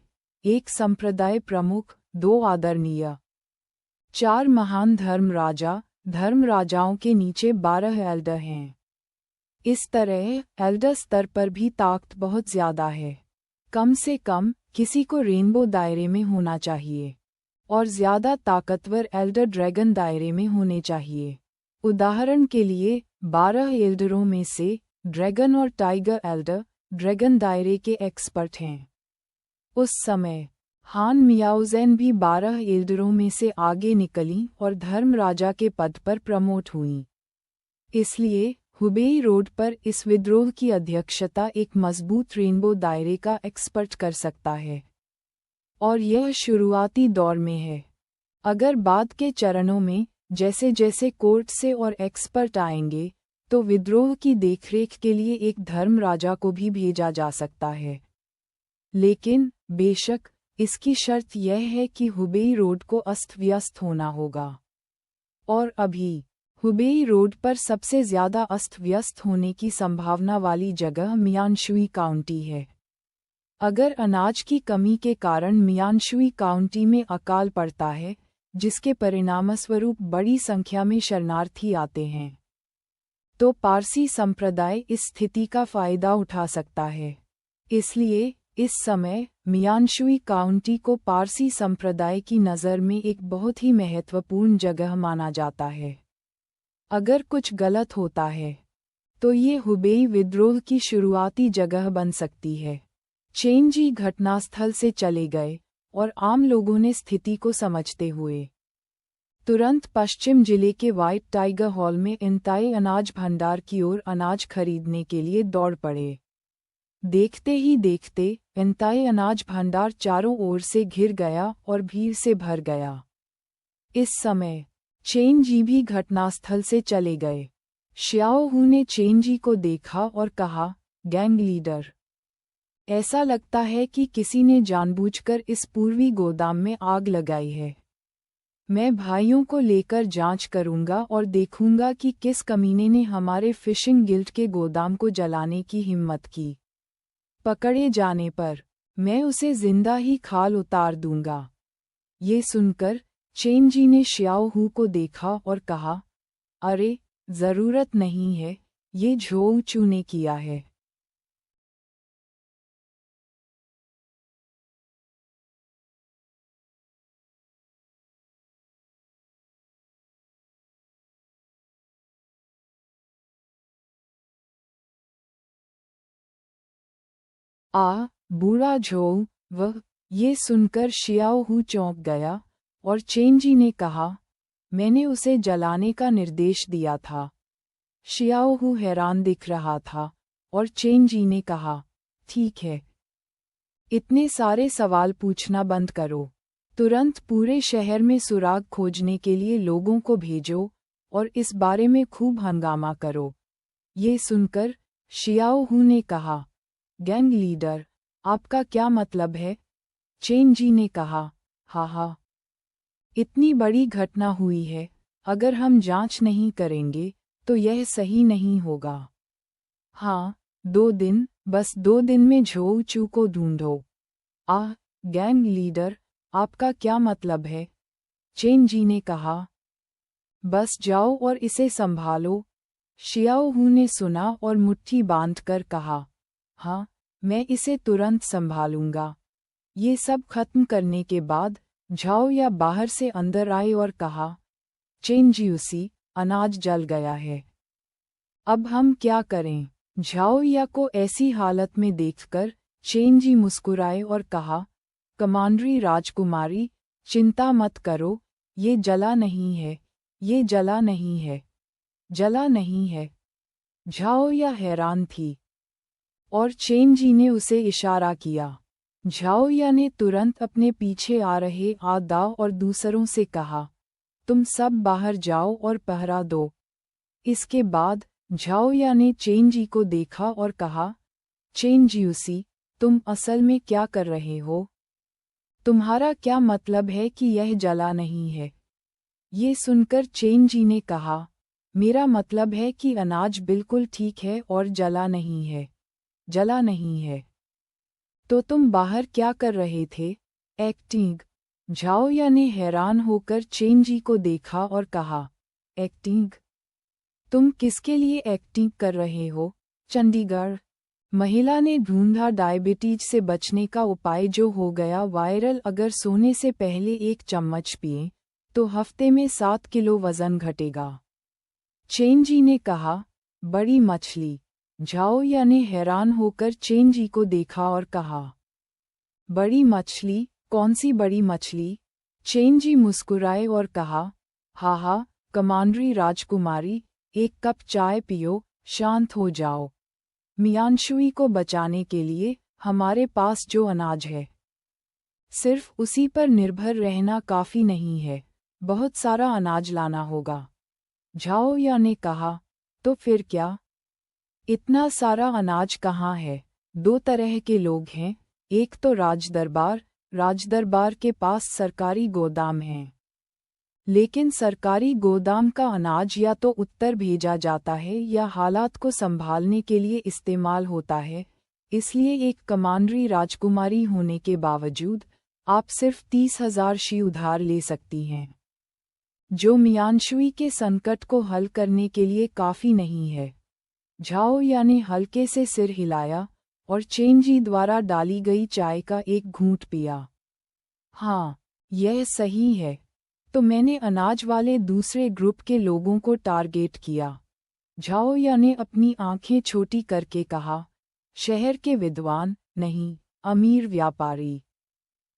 एक संप्रदाय प्रमुख, 2 आदरणीय, 4 महान धर्मराजाओं के नीचे 12 एल्डर हैं। इस तरह एल्डर स्तर पर भी ताकत बहुत ज़्यादा है। कम से कम किसी को रेनबो दायरे में होना चाहिए, और ज़्यादा ताकतवर एल्डर ड्रैगन दायरे में होने चाहिए। उदाहरण के लिए 12 एल्डरों में से ड्रैगन और टाइगर एल्डर ड्रैगन दायरे के एक्सपर्ट हैं। उस समय हान मियाओज़ेन भी 12 एल्डरों में से आगे निकलीं और धर्मराजा के पद पर प्रमोट हुईं। इसलिए हुबेई रोड पर इस विद्रोह की अध्यक्षता एक मजबूत रेनबो दायरे का एक्सपर्ट कर सकता है, और यह शुरुआती दौर में है। अगर बाद के चरणों में जैसे जैसे कोर्ट से और एक्सपर्ट आएंगे, तो विद्रोह की देखरेख के लिए एक धर्मराजा को भी भेजा जा सकता है। लेकिन बेशक इसकी शर्त यह है कि हुबेई रोड को अस्त व्यस्त होना होगा। और अभी हुबेई रोड पर सबसे ज़्यादा अस्त व्यस्त होने की संभावना वाली जगह मियानशुई काउंटी है। अगर अनाज की कमी के कारण मियानशुई काउंटी में अकाल पड़ता है, जिसके परिणामस्वरूप बड़ी संख्या में शरणार्थी आते हैं, तो पारसी संप्रदाय इस स्थिति का फ़ायदा उठा सकता है। इसलिए इस समय मियानशुई काउंटी को पारसी संप्रदाय की नज़र में एक बहुत ही महत्वपूर्ण जगह माना जाता है। अगर कुछ गलत होता है, तो ये हुबेई विद्रोह की शुरुआती जगह बन सकती है। चेंजी घटनास्थल से चले गए, और आम लोगों ने स्थिति को समझते हुए तुरंत पश्चिम जिले के व्हाइट टाइगर हॉल में इंताई अनाज भंडार की ओर अनाज खरीदने के लिए दौड़ पड़े। देखते ही देखते इंताई अनाज भंडार चारों ओर से घिर गया और भीड़ से भर गया। इस समय चेंजी भी घटनास्थल से चले गए। श्याओहू ने चेंजी को देखा और कहा, गैंग लीडर, ऐसा लगता है कि किसी ने जानबूझकर इस पूर्वी गोदाम में आग लगाई है। मैं भाइयों को लेकर जांच करूंगा और देखूंगा कि किस कमीने ने हमारे फिशिंग गिल्ड के गोदाम को जलाने की हिम्मत की। पकड़े जाने पर मैं उसे जिंदा ही खाल उतार दूंगा। ये सुनकर चेंजी ने श्याओहू को देखा और कहा, अरे, ज़रूरत नहीं है, ये झोउचू ने किया है। बूढ़ा झोउ, वह। ये सुनकर श्याओहू चौंक गया, और चेंजी ने कहा, मैंने उसे जलाने का निर्देश दिया था। श्याओहू हैरान दिख रहा था, और चेंजी ने कहा, ठीक है, इतने सारे सवाल पूछना बंद करो। तुरंत पूरे शहर में सुराग खोजने के लिए लोगों को भेजो, और इस बारे में खूब हंगामा करो। ये सुनकर श्याओहू ने कहा, गैंग लीडर, आपका क्या मतलब है? चेंजी ने कहा, हाँ, इतनी बड़ी घटना हुई है, अगर हम जांच नहीं करेंगे तो यह सही नहीं होगा। हाँ, 2 दिन, बस 2 दिन में झोउचू को ढूंढो। गैंग लीडर, आपका क्या मतलब है? चेंजी ने कहा, बस जाओ और इसे संभालो। श्याओहू ने सुना और मुट्ठी बांधकर कहा, हाँ, मैं इसे तुरंत संभालूंगा। ये सब खत्म करने के बाद झाओ या बाहर से अंदर आए और कहा, चेंजियूसी, अनाज जल गया है। अब हम क्या करें? झाओ या को ऐसी हालत में देखकर चेंजी मुस्कुराए और कहा, कमांडरी राजकुमारी, चिंता मत करो, ये जला नहीं है, ये जला नहीं है, जला नहीं है। झाओ या हैरान थी, और चेंजी ने उसे इशारा किया। झाओया ने तुरंत अपने पीछे आ रहे दाओ और दूसरों से कहा, तुम सब बाहर जाओ और पहरा दो। इसके बाद झाओया ने चेंजी को देखा और कहा, चेंजियूसी, तुम असल में क्या कर रहे हो? तुम्हारा क्या मतलब है कि यह जला नहीं है? ये सुनकर चेंजी ने कहा, मेरा मतलब है कि अनाज बिल्कुल ठीक है और जला नहीं है। जला नहीं है। तो तुम बाहर क्या कर रहे थे? एक्टिंग। झाओया ने हैरान होकर चेंजी को देखा और कहा, एक्टिंग? तुम किसके लिए एक्टिंग कर रहे हो? चंडीगढ़। महिला ने ढूंढा डायबिटीज से बचने का उपाय जो हो गया वायरल। अगर सोने से पहले 1 चम्मच पिए तो हफ्ते में 7 किलो वजन घटेगा। चेंजी ने कहा, बड़ी मछली? झाओया ने हैरान होकर चेंजी को देखा और कहा, बड़ी मछली? कौन सी बड़ी मछली? चेंजी मुस्कुराए और कहा, हा, कमांडरी राजकुमारी, 1 कप चाय पियो, शांत हो जाओ। मियानशुई को बचाने के लिए हमारे पास जो अनाज है, सिर्फ उसी पर निर्भर रहना काफी नहीं है, बहुत सारा अनाज लाना होगा। झाओया ने कहा, तो फिर क्या? इतना सारा अनाज कहाँ है? 2 तरह के लोग हैं, एक तो राजदरबार के पास सरकारी गोदाम हैं। लेकिन सरकारी गोदाम का अनाज या तो उत्तर भेजा जाता है या हालात को संभालने के लिए इस्तेमाल होता है, इसलिए एक कमांडरी राजकुमारी होने के बावजूद आप सिर्फ 30,000 शी उधार ले सकती हैं, जो मियानशुई के संकट को हल करने के लिए काफ़ी नहीं है। झाओया ने हल्के से सिर हिलाया और चेंजी द्वारा डाली गई चाय का एक घूंट पिया। हाँ, यह सही है। तो मैंने अनाज वाले दूसरे ग्रुप के लोगों को टारगेट किया। झाओया ने अपनी आंखें छोटी करके कहा, शहर के विद्वान नहीं, अमीर व्यापारी।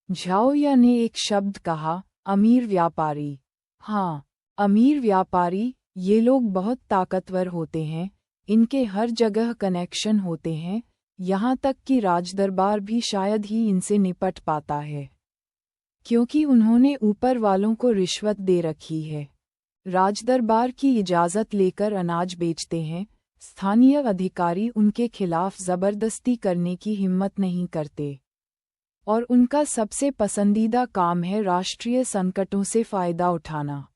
झाओया ने एक शब्द कहा, अमीर व्यापारी। हाँ, अमीर व्यापारी। ये लोग बहुत ताकतवर होते हैं, इनके हर जगह कनेक्शन होते हैं, यहाँ तक कि राजदरबार भी शायद ही इनसे निपट पाता है, क्योंकि उन्होंने ऊपर वालों को रिश्वत दे रखी है। राजदरबार की इजाज़त लेकर अनाज बेचते हैं, स्थानीय अधिकारी उनके खिलाफ ज़बरदस्ती करने की हिम्मत नहीं करते, और उनका सबसे पसंदीदा काम है राष्ट्रीय संकटों से फ़ायदा उठाना।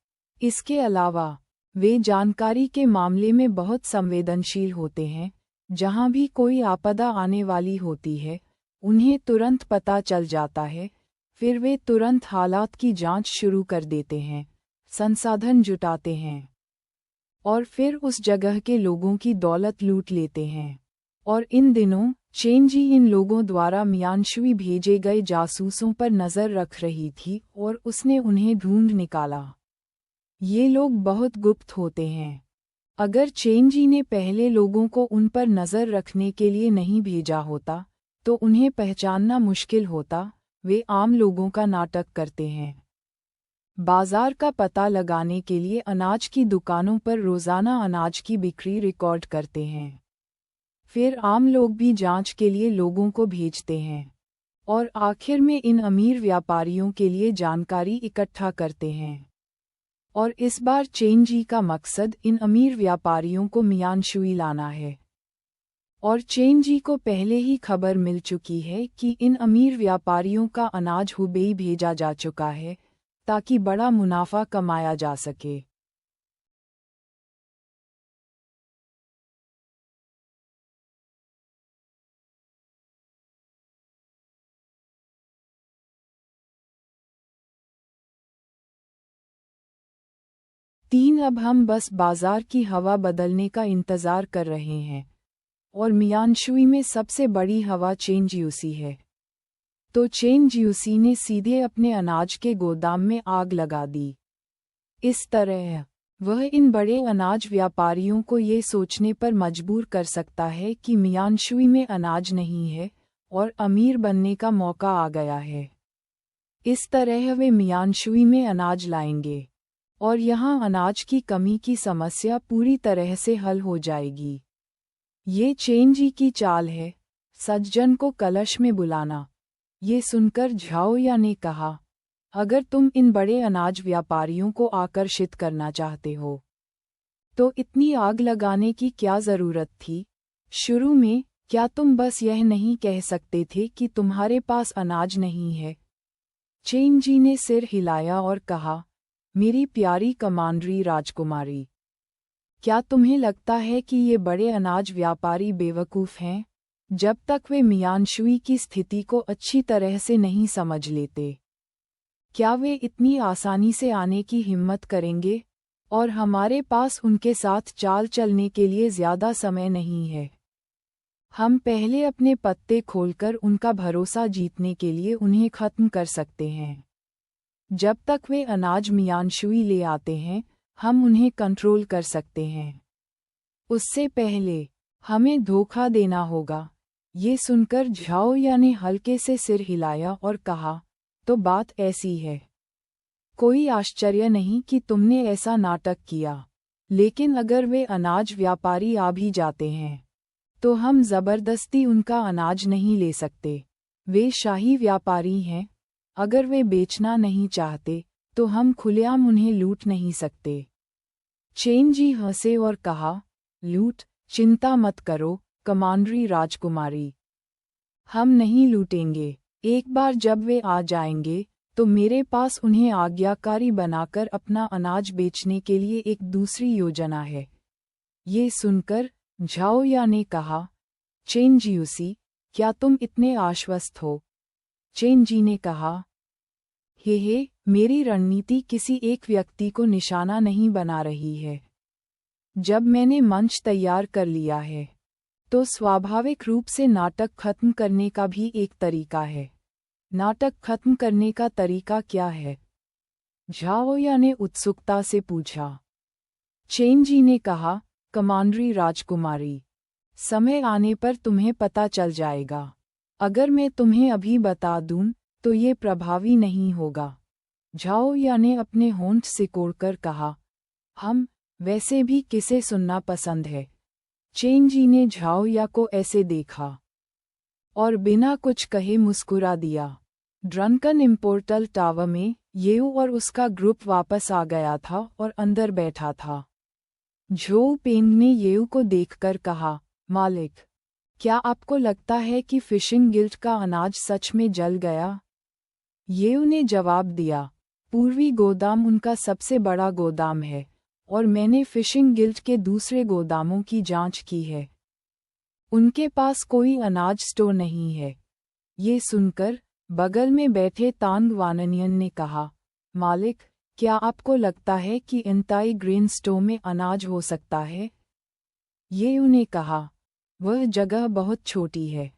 इसके अलावा वे जानकारी के मामले में बहुत संवेदनशील होते हैं। जहाँ भी कोई आपदा आने वाली होती है, उन्हें तुरंत पता चल जाता है, फिर वे तुरंत हालात की जांच शुरू कर देते हैं, संसाधन जुटाते हैं, और फिर उस जगह के लोगों की दौलत लूट लेते हैं। और इन दिनों चेंजी इन लोगों द्वारा मियानशुई भेजे गए जासूसों पर नज़र रख रही थी और उसने उन्हें ढूंढ निकाला। ये लोग बहुत गुप्त होते हैं। अगर चेंजी ने पहले लोगों को उन पर नज़र रखने के लिए नहीं भेजा होता, तो उन्हें पहचानना मुश्किल होता। वे आम लोगों का नाटक करते हैं। बाजार का पता लगाने के लिए अनाज की दुकानों पर रोज़ाना अनाज की बिक्री रिकॉर्ड करते हैं। फिर आम लोग भी जांच के लिए लोगों को भेजते हैं, और आखिर में इन अमीर व्यापारियों के लिए जानकारी इकट्ठा करते हैं। और इस बार चेंजी का मकसद इन अमीर व्यापारियों को मियानशुई लाना है। और चेंजी को पहले ही खबर मिल चुकी है कि इन अमीर व्यापारियों का अनाज हुबेई भेजा जा चुका है, ताकि बड़ा मुनाफा कमाया जा सके। अब हम बस बाजार की हवा बदलने का इंतज़ार कर रहे हैं, और मियानशुई में सबसे बड़ी हवा चेंजियूसी है। तो चेंजियूसी ने सीधे अपने अनाज के गोदाम में आग लगा दी। इस तरह वह इन बड़े अनाज व्यापारियों को ये सोचने पर मजबूर कर सकता है कि मियानशुई में अनाज नहीं है और अमीर बनने का मौका आ गया है। इस तरह वे मियानशुई में अनाज लाएंगे, और यहाँ अनाज की कमी की समस्या पूरी तरह से हल हो जाएगी। ये चेंजी की चाल है, सज्जन को कलश में बुलाना। ये सुनकर झाओया ने कहा, अगर तुम इन बड़े अनाज व्यापारियों को आकर्षित करना चाहते हो, तो इतनी आग लगाने की क्या ज़रूरत थी? शुरू में क्या तुम बस यह नहीं कह सकते थे कि तुम्हारे पास अनाज नहीं है? चेंजी ने सिर हिलाया और कहा, मेरी प्यारी कमांडरी राजकुमारी, क्या तुम्हें लगता है कि ये बड़े अनाज व्यापारी बेवकूफ़ हैं? जब तक वे मियानशुई की स्थिति को अच्छी तरह से नहीं समझ लेते, क्या वे इतनी आसानी से आने की हिम्मत करेंगे? और हमारे पास उनके साथ चाल चलने के लिए ज़्यादा समय नहीं है। हम पहले अपने पत्ते खोलकर उनका भरोसा जीतने के लिए उन्हें ख़त्म कर सकते हैं। जब तक वे अनाज मियानशुई ले आते हैं, हम उन्हें कंट्रोल कर सकते हैं। उससे पहले हमें धोखा देना होगा। ये सुनकर झाओया ने हल्के से सिर हिलाया और कहा, तो बात ऐसी है। कोई आश्चर्य नहीं कि तुमने ऐसा नाटक किया। लेकिन अगर वे अनाज व्यापारी आ भी जाते हैं, तो हम ज़बरदस्ती उनका अनाज नहीं ले सकते। वे शाही व्यापारी हैं। अगर वे बेचना नहीं चाहते, तो हम खुलेआम उन्हें लूट नहीं सकते। चेन जी हंसे और कहा, लूट? चिंता मत करो, कमांडरी राजकुमारी। हम नहीं लूटेंगे। एक बार जब वे आ जाएंगे, तो मेरे पास उन्हें आज्ञाकारी बनाकर अपना अनाज बेचने के लिए एक दूसरी योजना है। ये सुनकर झाओया ने कहा, चेनजियुसी, क्या तुम इतने आश्वस्त हो? चेनजी ने कहा, हे, मेरी रणनीति किसी एक व्यक्ति को निशाना नहीं बना रही है। जब मैंने मंच तैयार कर लिया है, तो स्वाभाविक रूप से नाटक खत्म करने का भी एक तरीका है। नाटक खत्म करने का तरीका क्या है? झाओया ने उत्सुकता से पूछा। चेनजी ने कहा, कमांडरी राजकुमारी, समय आने पर तुम्हें पता चल जाएगा। अगर मैं तुम्हें अभी बता दूं, तो ये प्रभावी नहीं होगा। झाओया ने अपने होंठ सिकोड़कर कहा, हम वैसे भी किसे सुनना पसंद है। चेनजी ने झाओया को ऐसे देखा और बिना कुछ कहे मुस्कुरा दिया। ड्रंकन इम्पोर्टल टावर में येऊ और उसका ग्रुप वापस आ गया था और अंदर बैठा था। झोउ पेंग ने येऊ को देखकर कहा, मालिक, क्या आपको लगता है कि फिशिंग गिल्ड का अनाज सच में जल गया? येऊ ने जवाब दिया, पूर्वी गोदाम उनका सबसे बड़ा गोदाम है, और मैंने फिशिंग गिल्ड के दूसरे गोदामों की जांच की है। उनके पास कोई अनाज स्टोर नहीं है। ये सुनकर बगल में बैठे तांग वाननियन ने कहा, मालिक, क्या आपको लगता है कि इंताई ग्रेन स्टोर में अनाज हो सकता है? येऊ ने कहा, वह जगह बहुत छोटी है,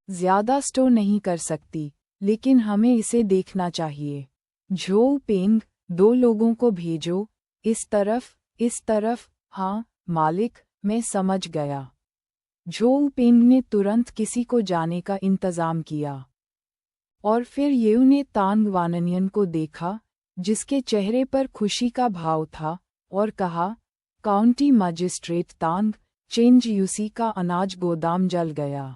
ज्यादा स्टोर नहीं कर सकती, लेकिन हमें इसे देखना चाहिए। झोउ पेंग, 2 लोगों को भेजो, इस तरफ। हाँ, मालिक, मैं समझ गया। झोउ पेंग ने तुरंत किसी को जाने का इंतजाम किया। और फिर येऊ ने तांग वाननियन को देखा, जिसके चेहरे पर खुशी का भाव था, और कहा, काउंटी मजिस्ट्रेट तांग, चेनजियुसी का अनाज गोदाम जल गया।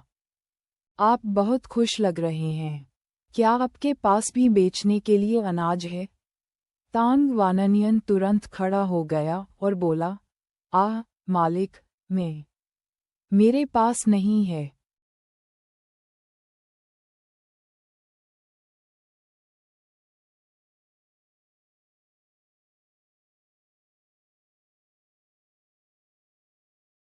आप बहुत खुश लग रहे हैं। क्या आपके पास भी बेचने के लिए अनाज है? तांग वाननियन तुरंत खड़ा हो गया और बोला, मालिक, मेरे पास नहीं है।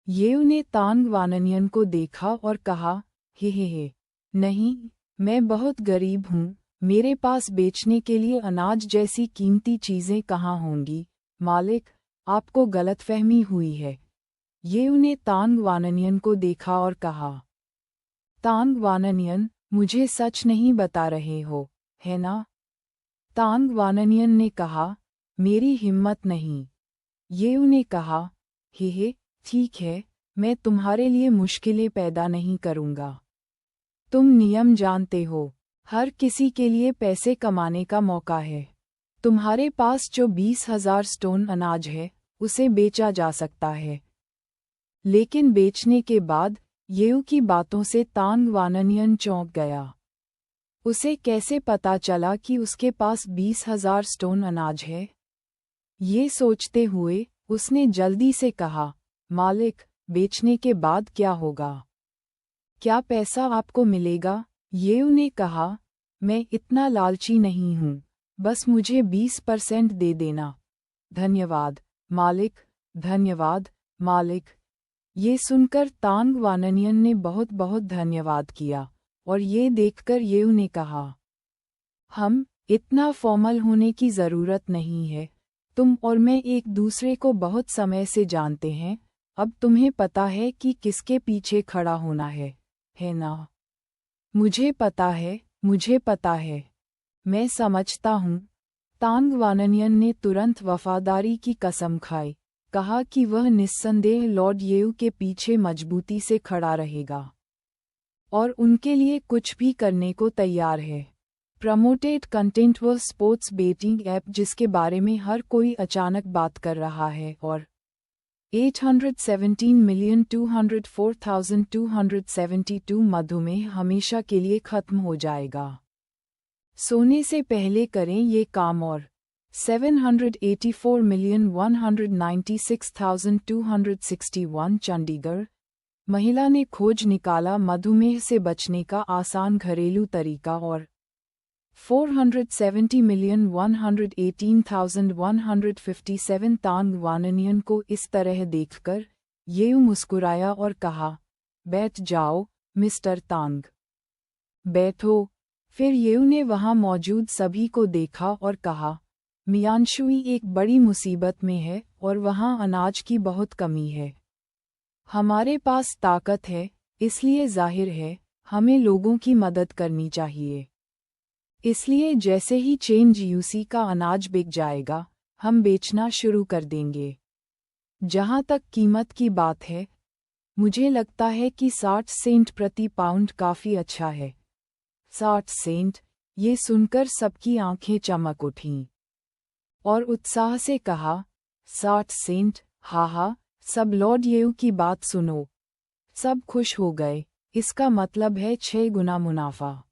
येऊ ने तांग वाननियन को देखा और कहा, हे, नहीं, मैं बहुत गरीब हूँ, मेरे पास बेचने के लिए अनाज जैसी कीमती चीज़ें कहाँ होंगी। मालिक, आपको गलतफहमी हुई है। येऊ ने तांग वाननियन को देखा और कहा, तांग वाननियन, मुझे सच नहीं बता रहे हो, है ना? तांग वाननियन ने कहा, मेरी हिम्मत नहीं। येऊ ने कहा, हे, ठीक है, मैं तुम्हारे लिए मुश्किलें पैदा नहीं करूँगा। तुम नियम जानते हो, हर किसी के लिए पैसे कमाने का मौका है। तुम्हारे पास जो 20,000 स्टोन अनाज है, उसे बेचा जा सकता है। लेकिन बेचने के बाद येऊ की बातों से तांग वाननियन चौंक गया। उसे कैसे पता चला कि उसके पास 20,000 स्टोन अनाज है? ये सोचते हुए उसने जल्दी से कहा, मालिक, बेचने के बाद क्या होगा? क्या पैसा आपको मिलेगा? येऊ ने कहा, मैं इतना लालची नहीं हूँ, बस मुझे 20% दे देना। धन्यवाद, मालिक, धन्यवाद, मालिक। ये सुनकर तांग वाननियन ने बहुत बहुत धन्यवाद किया, और ये देखकर येऊ ने कहा, हम इतना फॉर्मल होने की ज़रूरत नहीं है। तुम और मैं एक दूसरे को बहुत समय से जानते हैं, अब तुम्हें पता है कि किसके पीछे खड़ा होना है ना? मुझे पता है, मुझे पता है। मैं समझता हूँ। तांग वाननियन ने तुरंत वफादारी की कसम खाई, कहा कि वह निस्संदेह लॉर्ड येऊ के पीछे मजबूती से खड़ा रहेगा और उनके लिए कुछ भी करने को तैयार है। प्रमोटेड कंटेंट वह स्पोर्ट्स बेटिंग ऐप जिसके बारे में हर कोई अचानक बात कर रहा है और 817,204,272 मधुमेह हमेशा के लिए खत्म हो जाएगा। सोने से पहले करें ये काम और 784,196,261 चंडीगढ़ महिला ने खोज निकाला मधुमेह से बचने का आसान घरेलू तरीका और 470,118,157 तांग वाननियन को इस तरह देखकर येऊ मुस्कुराया और कहा, बैठ जाओ, मिस्टर तांग। बैठो। फिर येऊ ने वहां मौजूद सभी को देखा और कहा, मियानशुई एक बड़ी मुसीबत में है और वहां अनाज की बहुत कमी है। हमारे पास ताकत है, इसलिए जाहिर है, हमें लोगों की मदद करनी चाहिए। इसलिए जैसे ही चेन जीयूसी का अनाज बिक जाएगा, हम बेचना शुरू कर देंगे। जहां तक कीमत की बात है, मुझे लगता है कि 60 सेंट प्रति पाउंड काफ़ी अच्छा है। 60 सेंट, ये सुनकर सबकी आंखें चमक उठीं और उत्साह से कहा, 60 सेंट, हा, सब लॉर्ड येऊ की बात सुनो। सब खुश हो गए, इसका मतलब है 6 गुना मुनाफा।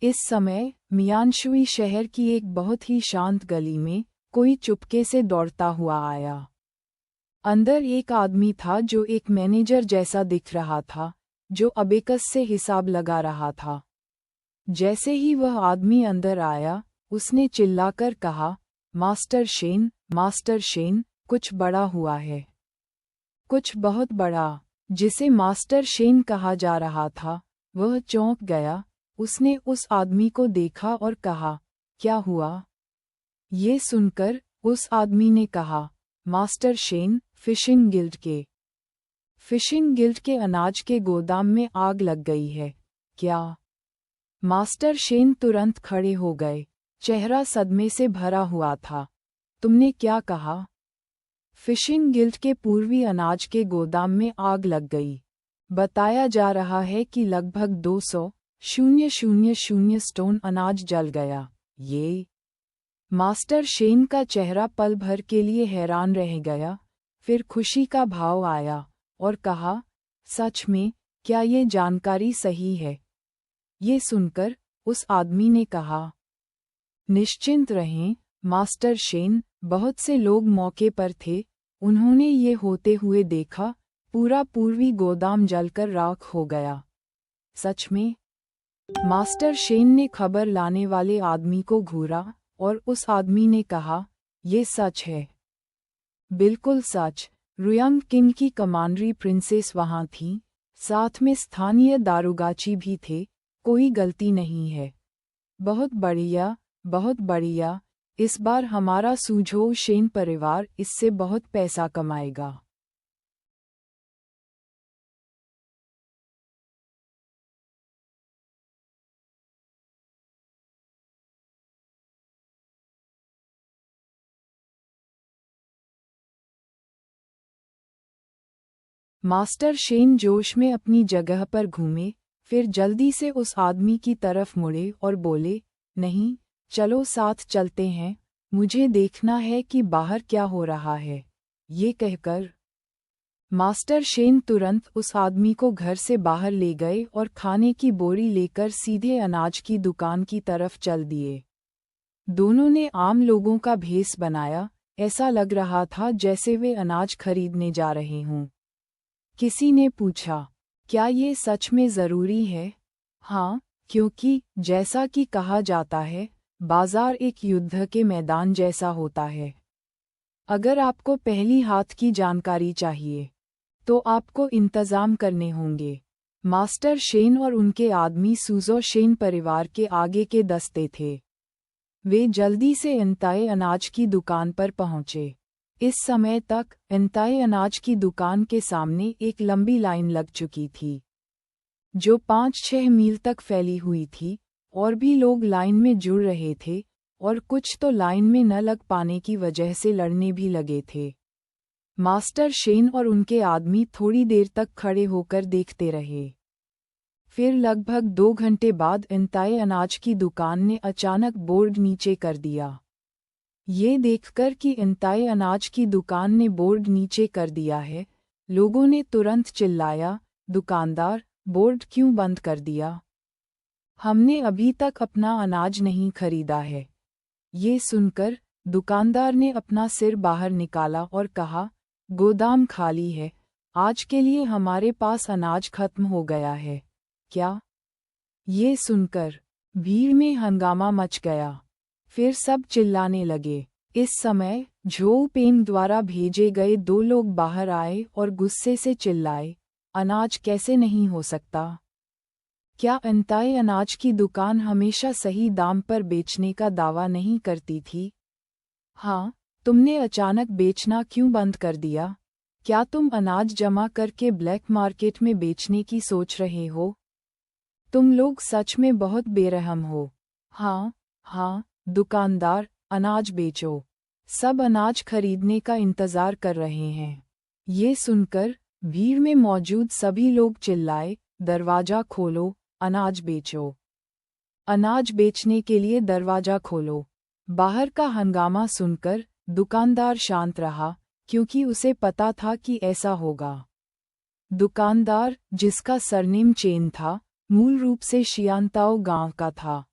इस समय मियानशुई शहर की एक बहुत ही शांत गली में कोई चुपके से दौड़ता हुआ आया। अंदर एक आदमी था जो एक मैनेजर जैसा दिख रहा था, जो अबेकस से हिसाब लगा रहा था। जैसे ही वह आदमी अंदर आया, उसने चिल्लाकर कहा, मास्टर शेन, कुछ बड़ा हुआ है। कुछ बहुत बड़ा। जिसे मास्टर शेन कहा जा रहा था, वह चौंक गया। उसने उस आदमी को देखा और कहा, क्या हुआ? ये सुनकर उस आदमी ने कहा, मास्टर शेन, फिशिंग गिल्ड के अनाज के गोदाम में आग लग गई है। क्या? मास्टर शेन तुरंत खड़े हो गए, चेहरा सदमे से भरा हुआ था। तुमने क्या कहा? फिशिंग गिल्ड के पूर्वी अनाज के गोदाम में आग लग गई। बताया जा रहा है कि लगभग 200,000 स्टोन अनाज जल गया। ये मास्टर शेन का चेहरा पल भर के लिए हैरान रह गया, फिर खुशी का भाव आया और कहा, सच में, क्या ये जानकारी सही है? ये सुनकर उस आदमी ने कहा, निश्चिंत रहें, मास्टर शेन, बहुत से लोग मौके पर थे, उन्होंने ये होते हुए देखा, पूरा पूर्वी गोदाम जलकर राख हो गया। सच में? मास्टर शेन ने खबर लाने वाले आदमी को घूरा और उस आदमी ने कहा, ये सच है। बिल्कुल सच। रुयांग किंग की कमांडरी प्रिंसेस वहां थी, साथ में स्थानीय दारोगाची भी थे, कोई गलती नहीं है। बहुत बढ़िया, बहुत बढ़िया। इस बार हमारा सूझो शेन परिवार इससे बहुत पैसा कमाएगा। मास्टर शेन जोश में अपनी जगह पर घूमे, फिर जल्दी से उस आदमी की तरफ मुड़े और बोले, नहीं, चलो साथ चलते हैं, मुझे देखना है कि बाहर क्या हो रहा है। ये कहकर मास्टर शेन तुरंत उस आदमी को घर से बाहर ले गए और खाने की बोरी लेकर सीधे अनाज की दुकान की तरफ चल दिए। दोनों ने आम लोगों का भेष बनाया, ऐसा लग रहा था जैसे वे अनाज खरीदने जा रहे हों। किसी ने पूछा, क्या ये सच में ज़रूरी है? हाँ, क्योंकि जैसा कि कहा जाता है, बाजार एक युद्ध के मैदान जैसा होता है। अगर आपको पहली हाथ की जानकारी चाहिए तो आपको इंतजाम करने होंगे। मास्टर शेन और उनके आदमी सूजो शेन परिवार के आगे के दस्ते थे। वे जल्दी से इंताए अनाज की दुकान पर पहुंचे। इस समय तक इंताए अनाज की दुकान के सामने एक लंबी लाइन लग चुकी थी, जो 5-6 मील तक फैली हुई थी, और भी लोग लाइन में जुड़ रहे थे, और कुछ तो लाइन में न लग पाने की वजह से लड़ने भी लगे थे। मास्टर शेन और उनके आदमी थोड़ी देर तक खड़े होकर देखते रहे। फिर लगभग 2 घंटे बाद इंताए अनाज की दुकान ने अचानक बोर्ड नीचे कर दिया। ये देखकर कि इंताए अनाज की दुकान ने बोर्ड नीचे कर दिया है, लोगों ने तुरंत चिल्लाया, दुकानदार, बोर्ड क्यों बंद कर दिया? हमने अभी तक अपना अनाज नहीं खरीदा है। ये सुनकर दुकानदार ने अपना सिर बाहर निकाला और कहा, गोदाम खाली है, आज के लिए हमारे पास अनाज खत्म हो गया है। क्या? ये सुनकर भीड़ में हंगामा मच गया। फिर सब चिल्लाने लगे। इस समय झोउ पेंग द्वारा भेजे गए 2 लोग बाहर आए और गुस्से से चिल्लाए, अनाज कैसे नहीं हो सकता? क्या इंताए अनाज की दुकान हमेशा सही दाम पर बेचने का दावा नहीं करती थी? हाँ, तुमने अचानक बेचना क्यों बंद कर दिया? क्या तुम अनाज जमा करके ब्लैक मार्केट में बेचने की सोच रहे हो? तुम लोग सच में बहुत बेरहम हो। हाँ, दुकानदार, अनाज बेचो। सब अनाज खरीदने का इंतजार कर रहे हैं। ये सुनकर भीड़ में मौजूद सभी लोग चिल्लाए, दरवाजा खोलो, अनाज बेचो। अनाज बेचने के लिए दरवाजा खोलो। बाहर का हंगामा सुनकर दुकानदार शांत रहा, क्योंकि उसे पता था कि ऐसा होगा। दुकानदार, जिसका सरनेम चेन था, मूल रूप से शियांताओ गांव का था।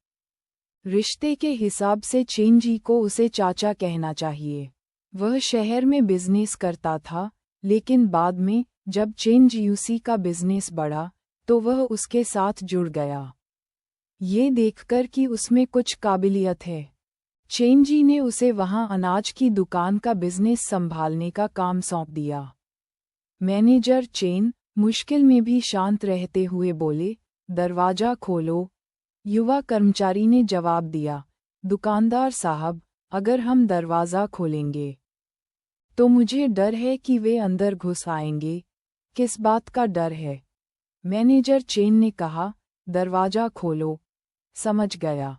रिश्ते के हिसाब से चेन जी को उसे चाचा कहना चाहिए। वह शहर में बिजनेस करता था, लेकिन बाद में जब चेन जियूसी का बिजनेस बढ़ा तो वह उसके साथ जुड़ गया। ये देखकर कि उसमें कुछ काबिलियत है, चेन जी ने उसे वहां अनाज की दुकान का बिजनेस संभालने का काम सौंप दिया। मैनेजर चेन मुश्किल में भी शांत रहते हुए बोले, दरवाजा खोलो। युवा कर्मचारी ने जवाब दिया, दुकानदार साहब, अगर हम दरवाज़ा खोलेंगे तो मुझे डर है कि वे अंदर घुस आएंगे। किस बात का डर है? मैनेजर चेन ने कहा, दरवाजा खोलो। समझ गया।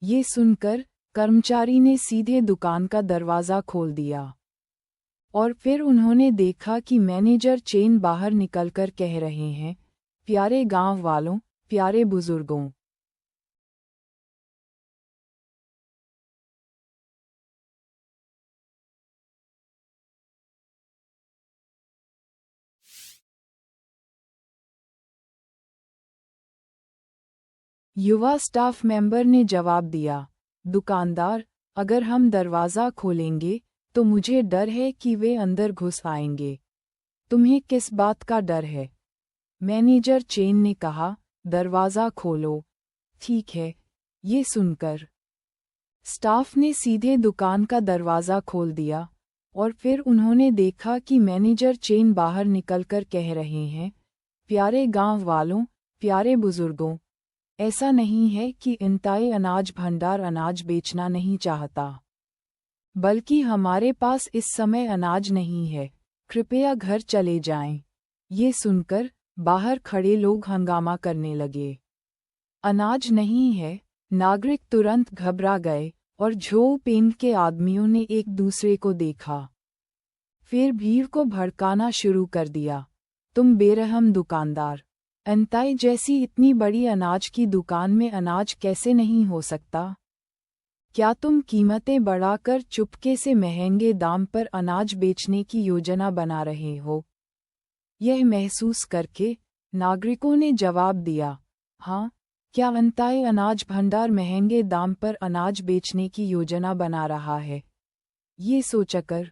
ये सुनकर कर्मचारी ने सीधे दुकान का दरवाज़ा खोल दिया, और फिर उन्होंने देखा कि मैनेजर चेन बाहर निकलकर कह रहे हैं, प्यारे गांव वालों, प्यारे बुजुर्गों, युवा स्टाफ मेंबर ने जवाब दिया, दुकानदार, अगर हम दरवाज़ा खोलेंगे तो मुझे डर है कि वे अंदर घुस आएंगे। तुम्हें किस बात का डर है? मैनेजर चेन ने कहा, दरवाज़ा खोलो। ठीक है। ये सुनकर स्टाफ ने सीधे दुकान का दरवाज़ा खोल दिया, और फिर उन्होंने देखा कि मैनेजर चेन बाहर निकलकर कह रहे हैं, प्यारे गांव वालों, प्यारे बुजुर्गों, ऐसा नहीं है कि इंताए अनाज भंडार अनाज बेचना नहीं चाहता, बल्कि हमारे पास इस समय अनाज नहीं है, कृपया घर चले जाएं। ये सुनकर बाहर खड़े लोग हंगामा करने लगे। अनाज नहीं है। नागरिक तुरंत घबरा गए और झोउ पेंग के आदमियों ने एक दूसरे को देखा। फिर भीड़ को भड़काना शुरू कर दिया, तुम बेरहम दुकानदार, इंताए जैसी इतनी बड़ी अनाज की दुकान में अनाज कैसे नहीं हो सकता? क्या तुम कीमतें बढ़ाकर चुपके से महंगे दाम पर अनाज बेचने की योजना बना रहे हो? यह महसूस करके नागरिकों ने जवाब दिया, हाँ, क्या इंताए अनाज भंडार महंगे दाम पर अनाज बेचने की योजना बना रहा है? ये सोचकर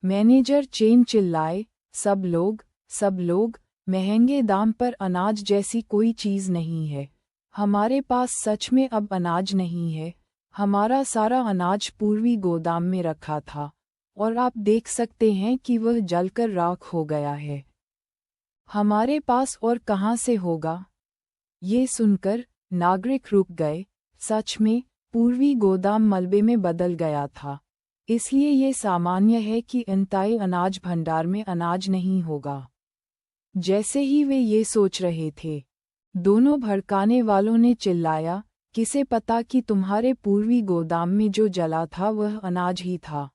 मैनेजर चेन चिल्लाए, सब लोग, महंगे दाम पर अनाज जैसी कोई चीज़ नहीं है। हमारे पास सच में अब अनाज नहीं है। हमारा सारा अनाज पूर्वी गोदाम में रखा था, और आप देख सकते हैं कि वह जलकर राख हो गया है। हमारे पास और कहाँ से होगा? ये सुनकर नागरिक रुक गए। सच में पूर्वी गोदाम मलबे में बदल गया था, इसलिए ये सामान्य है कि इंताई अनाज भंडार में अनाज नहीं होगा। जैसे ही वे ये सोच रहे थे, दोनों भड़काने वालों ने चिल्लाया, किसे पता कि तुम्हारे पूर्वी गोदाम में जो जला था वह अनाज ही था।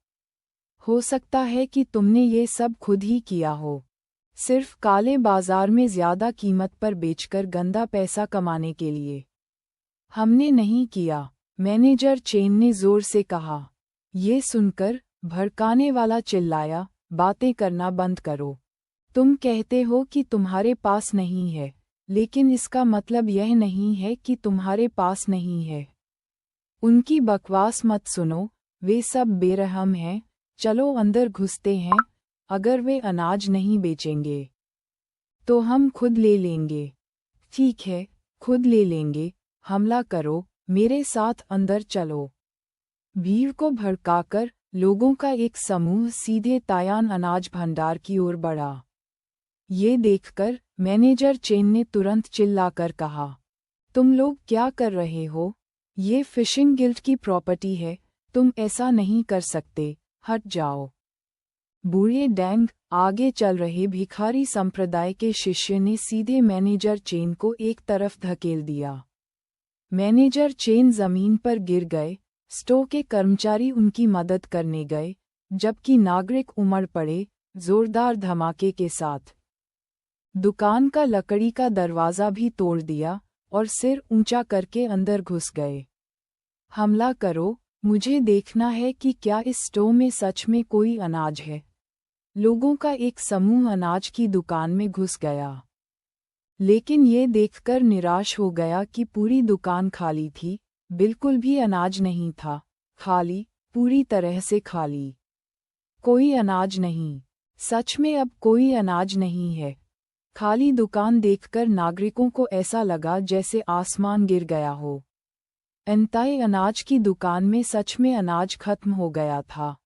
हो सकता है कि तुमने ये सब खुद ही किया हो, सिर्फ काले बाजार में ज्यादा कीमत पर बेचकर गंदा पैसा कमाने के लिए। हमने नहीं किया, मैनेजर चेन ने जोर से कहा। ये सुनकर भड़काने वाला चिल्लाया, बातें करना बंद करो। तुम कहते हो कि तुम्हारे पास नहीं है, लेकिन इसका मतलब यह नहीं है कि तुम्हारे पास नहीं है। उनकी बकवास मत सुनो, वे सब बेरहम हैं। चलो अंदर घुसते हैं। अगर वे अनाज नहीं बेचेंगे तो हम खुद ले लेंगे। ठीक है, खुद ले लेंगे। हमला करो, मेरे साथ अंदर चलो। भीड़ को भड़काकर लोगों का एक समूह सीधे तायान अनाज भंडार की ओर बढ़ा। ये देखकर मैनेजर चेन ने तुरंत चिल्लाकर कहा, तुम लोग क्या कर रहे हो? ये फिशिंग गिल्ड की प्रॉपर्टी है, तुम ऐसा नहीं कर सकते, हट जाओ। बूढ़े डैंग आगे चल रहे भिखारी संप्रदाय के शिष्य ने सीधे मैनेजर चेन को एक तरफ धकेल दिया। मैनेजर चेन जमीन पर गिर गए। स्टोर के कर्मचारी उनकी मदद करने गए, जबकि नागरिक उमड़ पड़े, जोरदार धमाके के साथ। दुकान का लकड़ी का दरवाज़ा भी तोड़ दिया और सिर ऊंचा करके अंदर घुस गए। हमला करो, मुझे देखना है कि क्या इस स्टोर में सच में कोई अनाज है। लोगों का एक समूह अनाज की दुकान में घुस गया, लेकिन ये देखकर निराश हो गया कि पूरी दुकान खाली थी। बिल्कुल भी अनाज नहीं था, खाली, पूरी तरह से खाली। कोई अनाज नहीं, सच में अब कोई अनाज नहीं है। खाली दुकान देखकर नागरिकों को ऐसा लगा जैसे आसमान गिर गया हो। इंताई अनाज की दुकान में सच में अनाज खत्म हो गया था।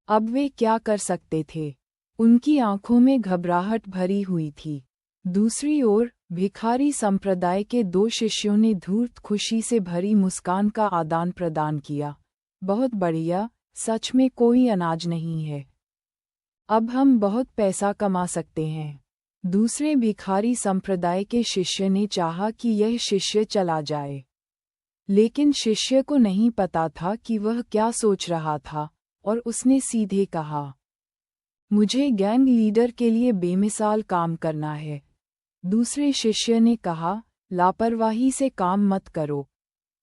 अब वे क्या कर सकते थे? उनकी आंखों में घबराहट भरी हुई थी। दूसरी ओर भिखारी संप्रदाय के दो शिष्यों ने धूर्त खुशी से भरी मुस्कान का आदान प्रदान किया। बहुत बढ़िया, सच में कोई अनाज नहीं है। अब हम बहुत पैसा कमा सकते हैं। दूसरे भिखारी संप्रदाय के शिष्य ने चाहा कि यह शिष्य चला जाए, लेकिन शिष्य को नहीं पता था कि वह क्या सोच रहा था, और उसने सीधे कहा, मुझे गैंग लीडर के लिए बेमिसाल काम करना है। दूसरे शिष्य ने कहा, लापरवाही से काम मत करो।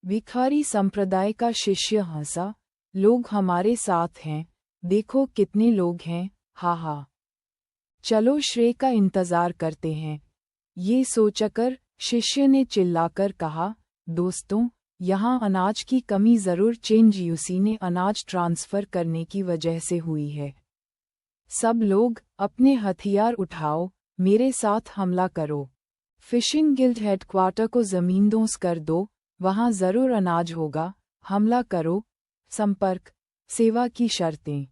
भिखारी संप्रदाय का शिष्य हंसा, लोग हमारे साथ हैं, देखो कितने लोग हैं, हा हा। चलो श्रेय का इंतजार करते हैं। ये सोचकर शिष्य ने चिल्लाकर कहा, दोस्तों, यहाँ अनाज की कमी जरूर चेन जियूसी ने अनाज ट्रांसफर करने की वजह से हुई है। सब लोग अपने हथियार उठाओ, मेरे साथ हमला करो। फिशिंग गिल्ड हेडक्वार्टर को जमींदोज कर दो, वहाँ जरूर अनाज होगा। हमला करो। संपर्क, सेवा की शर्तें।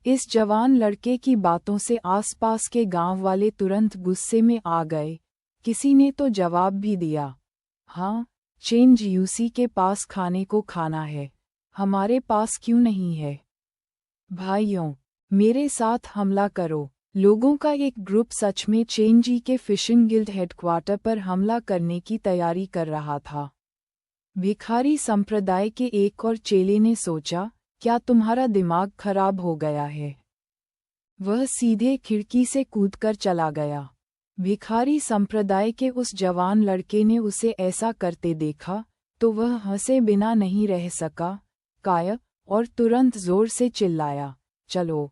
इस जवान लड़के की बातों से आसपास के गांव वाले तुरंत गुस्से में आ गए। किसी ने तो जवाब भी दिया, हाँ, चेन जियूसी के पास खाने को खाना है, हमारे पास क्यों नहीं है? भाइयों, मेरे साथ हमला करो। लोगों का एक ग्रुप सच में चेन जी के फिशिंग गिल्ड हेडक्वार्टर पर हमला करने की तैयारी कर रहा था। भिखारी संप्रदाय के एक और चेले ने सोचा, क्या तुम्हारा दिमाग खराब हो गया है? वह सीधे खिड़की से कूदकर चला गया। भिखारी संप्रदाय के उस जवान लड़के ने उसे ऐसा करते देखा तो वह हंसे बिना नहीं रह सका, काया, और तुरंत जोर से चिल्लाया, चलो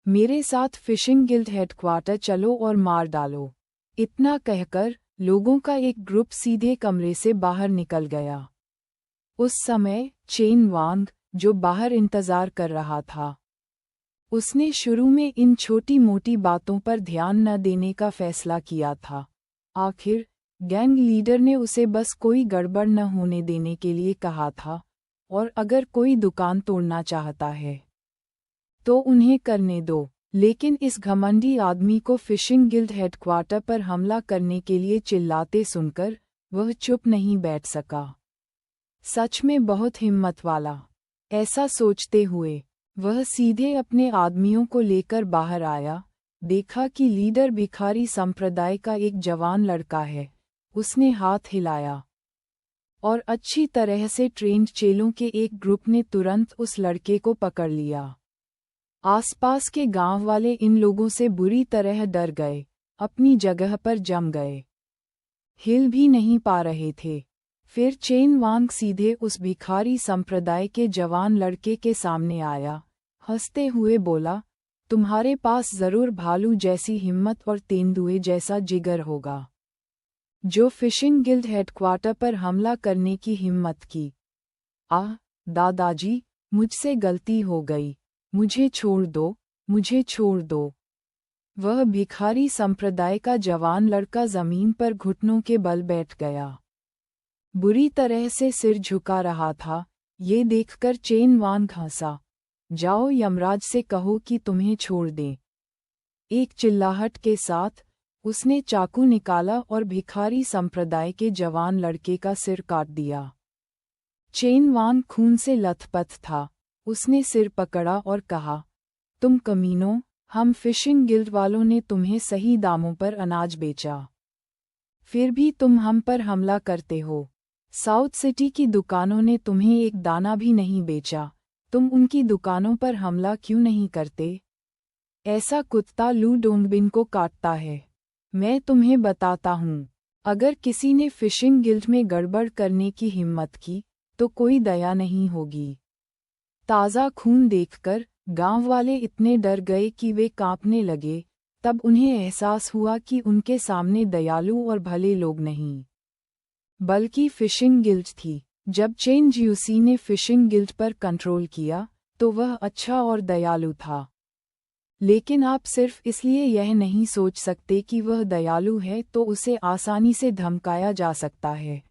मेरे साथ फिशिंग गिल्ड हेडक्वार्टर चलो और मार डालो। इतना कहकर लोगों का एक ग्रुप सीधे कमरे से बाहर निकल गया। उस समय चेन वांग, जो बाहर इंतजार कर रहा था। उसने शुरू में इन छोटी मोटी बातों पर ध्यान न देने का फैसला किया था। आखिर गैंग लीडर ने उसे बस कोई गड़बड़ न होने देने के लिए कहा था, और अगर कोई दुकान तोड़ना चाहता है तो उन्हें करने दो। लेकिन इस घमंडी आदमी को फिशिंग गिल्ड हेडक्वार्टर पर हमला करने के लिए चिल्लाते सुनकर वह चुप नहीं बैठ सका। सच में बहुत हिम्मत वाला। ऐसा सोचते हुए वह सीधे अपने आदमियों को लेकर बाहर आया। देखा कि लीडर भिखारी संप्रदाय का एक जवान लड़का है। उसने हाथ हिलाया और अच्छी तरह से ट्रेंड चेलों के एक ग्रुप ने तुरंत उस लड़के को पकड़ लिया। आसपास के गांव वाले इन लोगों से बुरी तरह डर गए, अपनी जगह पर जम गए, हिल भी नहीं पा रहे थे। फिर चेन वांग सीधे उस भिखारी संप्रदाय के जवान लड़के के सामने आया, हंसते हुए बोला, तुम्हारे पास जरूर भालू जैसी हिम्मत और तेंदुए जैसा जिगर होगा, जो फिशिंग गिल्ड हेडक्वार्टर पर हमला करने की हिम्मत की। दादाजी, मुझसे गलती हो गई, मुझे छोड़ दो, मुझे छोड़ दो। वह भिखारी संप्रदाय का जवान लड़का जमीन पर घुटनों के बल बैठ गया। बुरी तरह से सिर झुका रहा था। ये देखकर चेन वांग हंसा। जाओ यमराज से कहो कि तुम्हें छोड़ दें। एक चिल्लाहट के साथ उसने चाकू निकाला और भिखारी संप्रदाय के जवान लड़के का सिर काट दिया। चेन वांग खून से लथपथ था। उसने सिर पकड़ा और कहा, तुम कमीनों, हम फिशिंग गिल्ड वालों ने तुम्हें सही दामों पर अनाज बेचा, फिर भी तुम हम पर हमला करते हो। साउथ सिटी की दुकानों ने तुम्हें एक दाना भी नहीं बेचा, तुम उनकी दुकानों पर हमला क्यों नहीं करते? ऐसा कुत्ता लू डोंगबिन को काटता है। मैं तुम्हें बताता हूँ, अगर किसी ने फिशिंग गिल्ड में गड़बड़ करने की हिम्मत की तो कोई दया नहीं होगी। ताज़ा खून देखकर गांव वाले इतने डर गए कि वे कांपने लगे। तब उन्हें एहसास हुआ कि उनके सामने दयालु और भले लोग नहीं, बल्कि फिशिंग गिल्ड थी। जब चेन जियूसी ने फिशिंग गिल्ड पर कंट्रोल किया तो वह अच्छा और दयालु था। लेकिन आप सिर्फ इसलिए यह नहीं सोच सकते कि वह दयालु है तो उसे आसानी से धमकाया जा सकता है।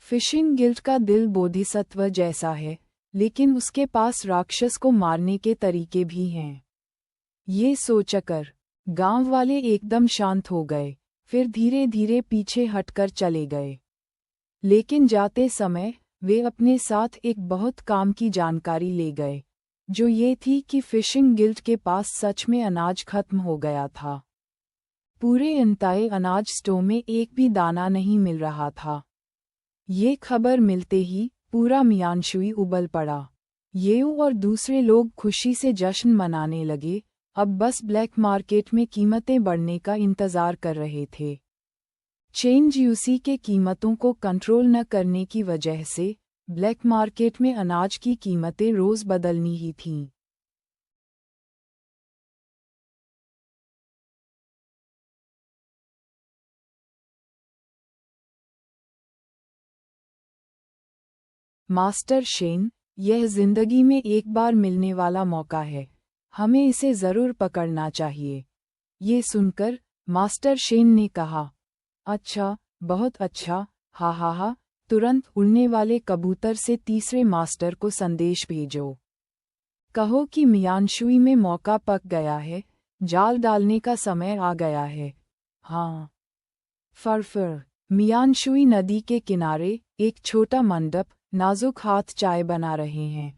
फिशिंग गिल्ड का दिल बोधिसत्व जैसा है, लेकिन उसके पास राक्षस को मारने के तरीके भी हैं। ये सोचकर गांव वाले एकदम शांत हो गए, फिर धीरे धीरे पीछे हटकर चले गए। लेकिन जाते समय वे अपने साथ एक बहुत काम की जानकारी ले गए, जो ये थी कि फिशिंग गिल्ड के पास सच में अनाज खत्म हो गया था। पूरे इंताए अनाज स्टोर में एक भी दाना नहीं मिल रहा था। ये खबर मिलते ही पूरा मियानशुई उबल पड़ा। येऊ और दूसरे लोग खुशी से जश्न मनाने लगे, अब बस ब्लैक मार्केट में कीमतें बढ़ने का इंतजार कर रहे थे। चेन जियूसी के कीमतों को कंट्रोल न करने की वजह से ब्लैक मार्केट में अनाज की कीमतें रोज बदलनी ही थीं। मास्टर शेन, यह जिंदगी में एक बार मिलने वाला मौका है, हमें इसे जरूर पकड़ना चाहिए। ये सुनकर मास्टर शेन ने कहा, अच्छा, बहुत अच्छा, हा हा हा। तुरंत उड़ने वाले कबूतर से तीसरे मास्टर को संदेश भेजो। कहो कि मियानशुई में मौका पक गया है, जाल डालने का समय आ गया है। हाँ। फरफर। मियानशुई नदी के किनारे एक छोटा मंडप, नाजुक हाथ चाय बना रहे हैं।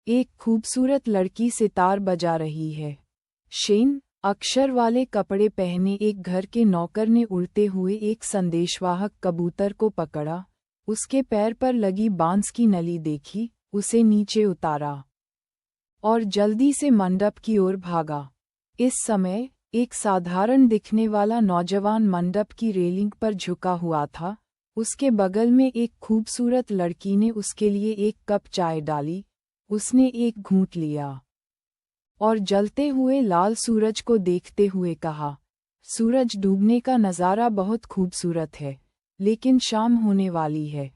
एक खूबसूरत लड़की सितार बजा रही है। शेन, अक्षर वाले कपड़े पहने एक घर के नौकर ने उड़ते हुए एक संदेशवाहक कबूतर को पकड़ा, उसके पैर पर लगी बांस की नली देखी, उसे नीचे उतारा और जल्दी से मंडप की ओर भागा। इस समय एक साधारण दिखने वाला नौजवान मंडप की रेलिंग पर झुका हुआ था। उसके बगल में एक खूबसूरत लड़की ने उसके लिए एक कप चाय डाली। उसने एक घूंट लिया और जलते हुए लाल सूरज को देखते हुए कहा, सूरज डूबने का नज़ारा बहुत खूबसूरत है, लेकिन शाम होने वाली है।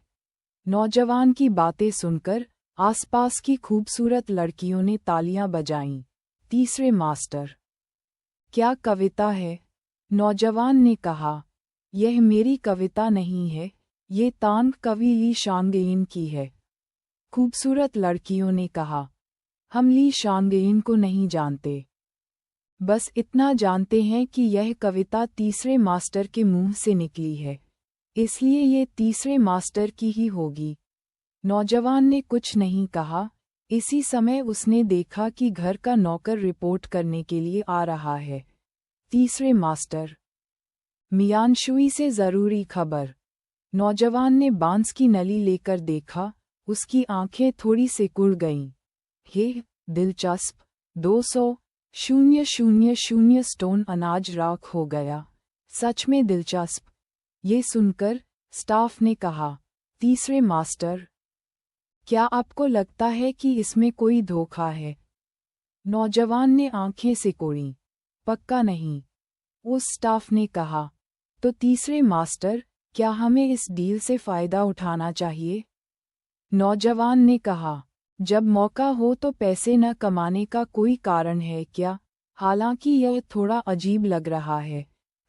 नौजवान की बातें सुनकर आसपास की खूबसूरत लड़कियों ने तालियां बजाईं। तीसरे मास्टर, क्या कविता है? नौजवान ने कहा, यह मेरी कविता नहीं है, ये तांग कवि ली शांगयिन की है। खूबसूरत लड़कियों ने कहा, हम ली शांगयिन को नहीं जानते। बस इतना जानते हैं कि यह कविता तीसरे मास्टर के मुंह से निकली है, इसलिए ये तीसरे मास्टर की ही होगी। नौजवान ने कुछ नहीं कहा। इसी समय उसने देखा कि घर का नौकर रिपोर्ट करने के लिए आ रहा है। तीसरे मास्टर, मियानशुई से ज़रूरी खबर। नौजवान ने बांस की नली लेकर देखा, उसकी आंखें थोड़ी सिकुड़ गईं। हे, दिलचस्प, 200,000 स्टोन अनाज राख हो गया। सच में दिलचस्प। ये सुनकर स्टाफ ने कहा, तीसरे मास्टर, क्या आपको लगता है कि इसमें कोई धोखा है? नौजवान ने आंखें सिकोड़ीं। पक्का नहीं। उस स्टाफ ने कहा, तो तीसरे मास्टर, क्या हमें इस डील से फ़ायदा उठाना चाहिए? नौजवान ने कहा, जब मौका हो तो पैसे न कमाने का कोई कारण है क्या? हालांकि यह थोड़ा अजीब लग रहा है,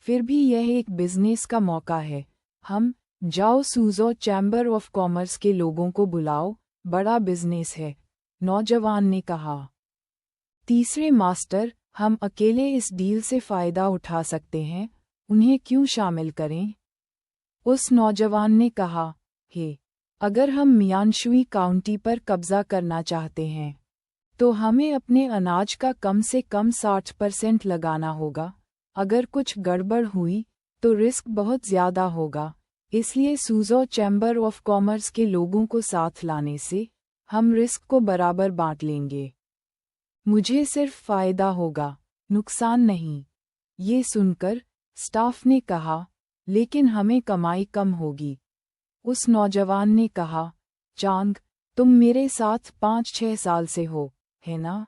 फिर भी यह एक बिजनेस का मौका है। हम, जाओ सूजो चैम्बर ऑफ कॉमर्स के लोगों को बुलाओ, बड़ा बिजनेस है। नौजवान ने कहा, तीसरे मास्टर, हम अकेले इस डील से फ़ायदा उठा सकते हैं, उन्हें क्यों शामिल करें? उस नौजवान ने कहा, हे, अगर हम मियानशुई काउंटी पर कब्जा करना चाहते हैं, तो हमें अपने अनाज का कम से कम 60% लगाना होगा। अगर कुछ गड़बड़ हुई, तो रिस्क बहुत ज़्यादा होगा, इसलिए सूजो चैम्बर ऑफ कॉमर्स के लोगों को साथ लाने से, हम रिस्क को बराबर बांट लेंगे। मुझे सिर्फ फ़ायदा होगा, नुकसान नहीं। ये सुनकर स्टाफ ने कहा, लेकिन हमें कमाई कम होगी। उस नौजवान ने कहा, चांग, तुम मेरे साथ 5-6 साल से हो, है ना?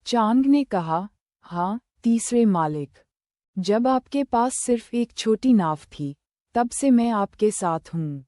चांग ने कहा, हाँ, तीसरे मालिक। जब आपके पास सिर्फ एक छोटी नाव थी, तब से मैं आपके साथ हूँ।